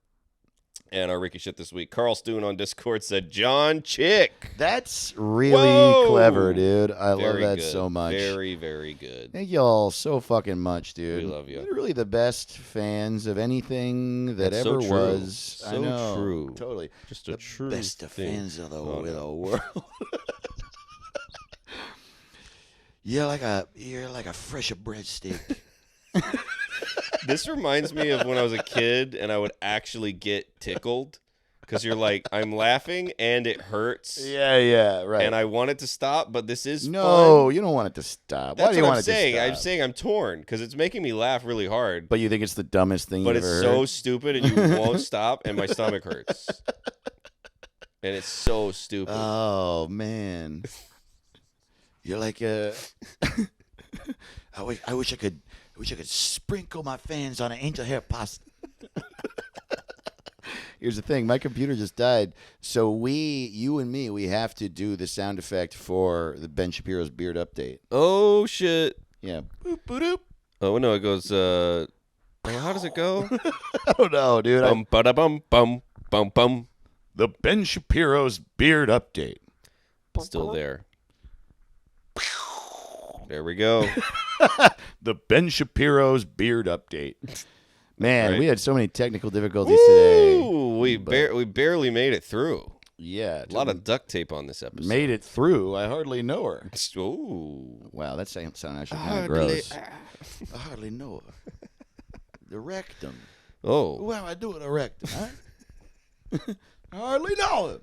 Speaker 2: And our Ricky shit this week. Carl Stoon on Discord said John Chick.
Speaker 1: That's really
Speaker 2: Whoa.
Speaker 1: clever, dude. I
Speaker 2: Very
Speaker 1: love that
Speaker 2: good.
Speaker 1: so much.
Speaker 2: Very, very good.
Speaker 1: Thank y'all so fucking much, dude.
Speaker 2: We love you.
Speaker 1: You're really the best fans of anything that
Speaker 2: That's
Speaker 1: ever
Speaker 2: so true.
Speaker 1: was. I
Speaker 2: So
Speaker 1: know.
Speaker 2: true.
Speaker 1: Totally.
Speaker 2: Just a
Speaker 1: The
Speaker 2: true
Speaker 1: best of
Speaker 2: thing.
Speaker 1: fans of the,
Speaker 2: Oh,
Speaker 1: of
Speaker 2: no.
Speaker 1: the world. You're like a fresh breadstick.
Speaker 2: This reminds me of when I was a kid and I would actually get tickled because you're like, I'm laughing and it hurts.
Speaker 1: Yeah, right.
Speaker 2: And I want it to stop, but this is
Speaker 1: no,
Speaker 2: fun.
Speaker 1: you don't want it to stop.
Speaker 2: That's
Speaker 1: Why do you
Speaker 2: what
Speaker 1: want
Speaker 2: I'm
Speaker 1: it
Speaker 2: saying.
Speaker 1: to
Speaker 2: I'm
Speaker 1: stop?
Speaker 2: saying I'm torn because it's making me laugh really hard.
Speaker 1: But you think it's the dumbest thing
Speaker 2: But
Speaker 1: you've
Speaker 2: it's
Speaker 1: ever
Speaker 2: so
Speaker 1: heard?
Speaker 2: stupid and you won't stop and my stomach hurts. And it's so stupid.
Speaker 1: Oh man, you're like a. I wish I could sprinkle my fans on an angel hair pasta. Here's the thing: my computer just died, so you and me, we have to do the sound effect for the Ben Shapiro's beard update.
Speaker 2: Oh shit.
Speaker 1: Yeah. Boop, boop, boop.
Speaker 2: Oh no, it goes how does it go?
Speaker 1: I don't know, dude.
Speaker 2: Bum ba bum bum bum bum.
Speaker 1: The Ben Shapiro's beard update.
Speaker 2: Still there. There we go.
Speaker 1: The Ben Shapiro's beard update. Man,
Speaker 2: Right.
Speaker 1: we had so many technical difficulties today.
Speaker 2: Ooh, we barely made it through.
Speaker 1: Yeah.
Speaker 2: A lot of duct tape on this episode.
Speaker 1: made it through. I hardly know her.
Speaker 2: Ooh.
Speaker 1: Wow, that sound actually kind of gross. I hardly know her. The rectum.
Speaker 2: Oh.
Speaker 1: What am I doing a rectum, huh? I hardly know him.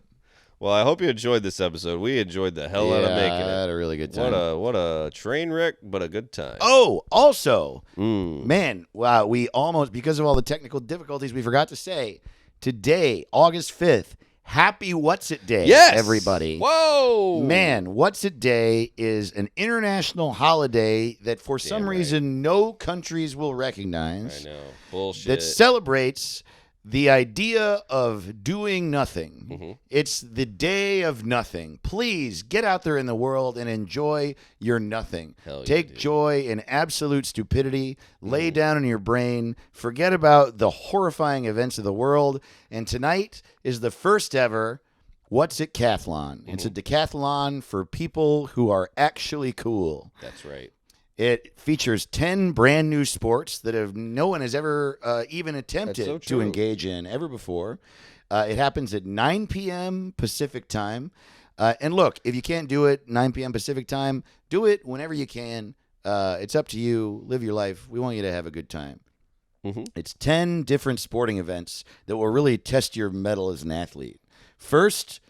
Speaker 2: Well, I hope you enjoyed this episode. We enjoyed the hell out of making
Speaker 1: I
Speaker 2: it.
Speaker 1: had a really good time.
Speaker 2: What a train wreck, but a good time.
Speaker 1: Oh, also,
Speaker 2: Mm.
Speaker 1: man, wow, we almost, because of all the technical difficulties, we forgot to say, today, August 5th, happy What's It Day,
Speaker 2: Yes,
Speaker 1: everybody.
Speaker 2: Whoa,
Speaker 1: Man, What's It Day is an international holiday that for some
Speaker 2: right.
Speaker 1: reason no countries will recognize.
Speaker 2: I know bullshit.
Speaker 1: That celebrates the idea of doing nothing.
Speaker 2: Mm-hmm.
Speaker 1: It's the day of nothing. Please get out there in the world and enjoy your nothing.
Speaker 2: Hell yeah,
Speaker 1: Take
Speaker 2: dude.
Speaker 1: joy in absolute stupidity. Lay down in your brain. Forget about the horrifying events of the world. And tonight is the first ever What's It Cathlon? It's a decathlon for people who are actually cool.
Speaker 2: That's right.
Speaker 1: It features 10 brand new sports that no one has ever even attempted
Speaker 2: so
Speaker 1: to
Speaker 2: true.
Speaker 1: engage in ever before. It happens at 9 p.m. Pacific time. And look, if you can't do it 9 p.m. Pacific time, do it whenever you can. It's up to you. Live your life. We want you to have a good time. It's 10 different sporting events that will really test your mettle as an athlete. First,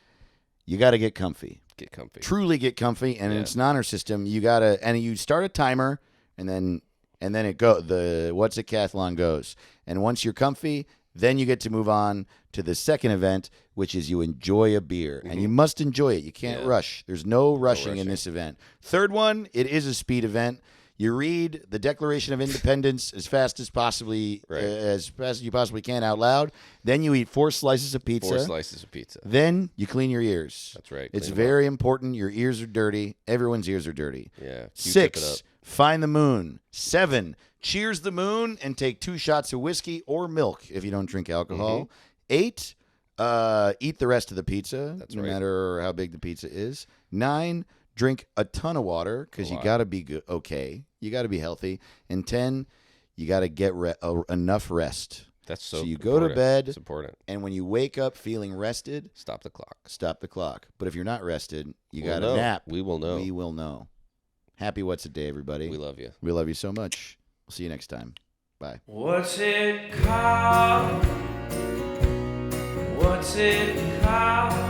Speaker 1: you got to get comfy.
Speaker 2: Get comfy.
Speaker 1: Truly get comfy, and it's an honor system. You gotta, and you start a timer, and then it the What's It Cathlon goes, and once you're comfy, then you get to move on to the second event, which is you enjoy a beer, and you must enjoy it. You can't rush. There's no rushing in this event. Third one, it is a speed event. You read the Declaration of Independence as fast as as fast as you possibly can out loud. Then you eat 4 slices of pizza.
Speaker 2: 4 slices of pizza.
Speaker 1: Then you clean your ears.
Speaker 2: That's right.
Speaker 1: It's
Speaker 2: Clean 'em
Speaker 1: very important. Your ears are dirty. Everyone's ears are dirty.
Speaker 2: Yeah. Q-tip
Speaker 1: 6,
Speaker 2: it up.
Speaker 1: find the moon. 7, cheers the moon and take 2 shots of whiskey or milk if you don't drink alcohol. 8, eat the rest of the pizza, no matter how big the pizza is. 9, drink a ton of water because you got to be good. Okay, you got to be healthy. And 10, you got to get enough rest.
Speaker 2: That's so
Speaker 1: you go to bed.
Speaker 2: It's important.
Speaker 1: And when you wake up feeling rested,
Speaker 2: Stop the clock.
Speaker 1: stop the clock. But if you're not rested, you got
Speaker 2: We'll
Speaker 1: to
Speaker 2: know.
Speaker 1: nap.
Speaker 2: We will know.
Speaker 1: We will know. Happy What's It Day, everybody.
Speaker 2: We love you.
Speaker 1: We love you so much. We'll see you next time. Bye.
Speaker 3: What's it called? What's it called?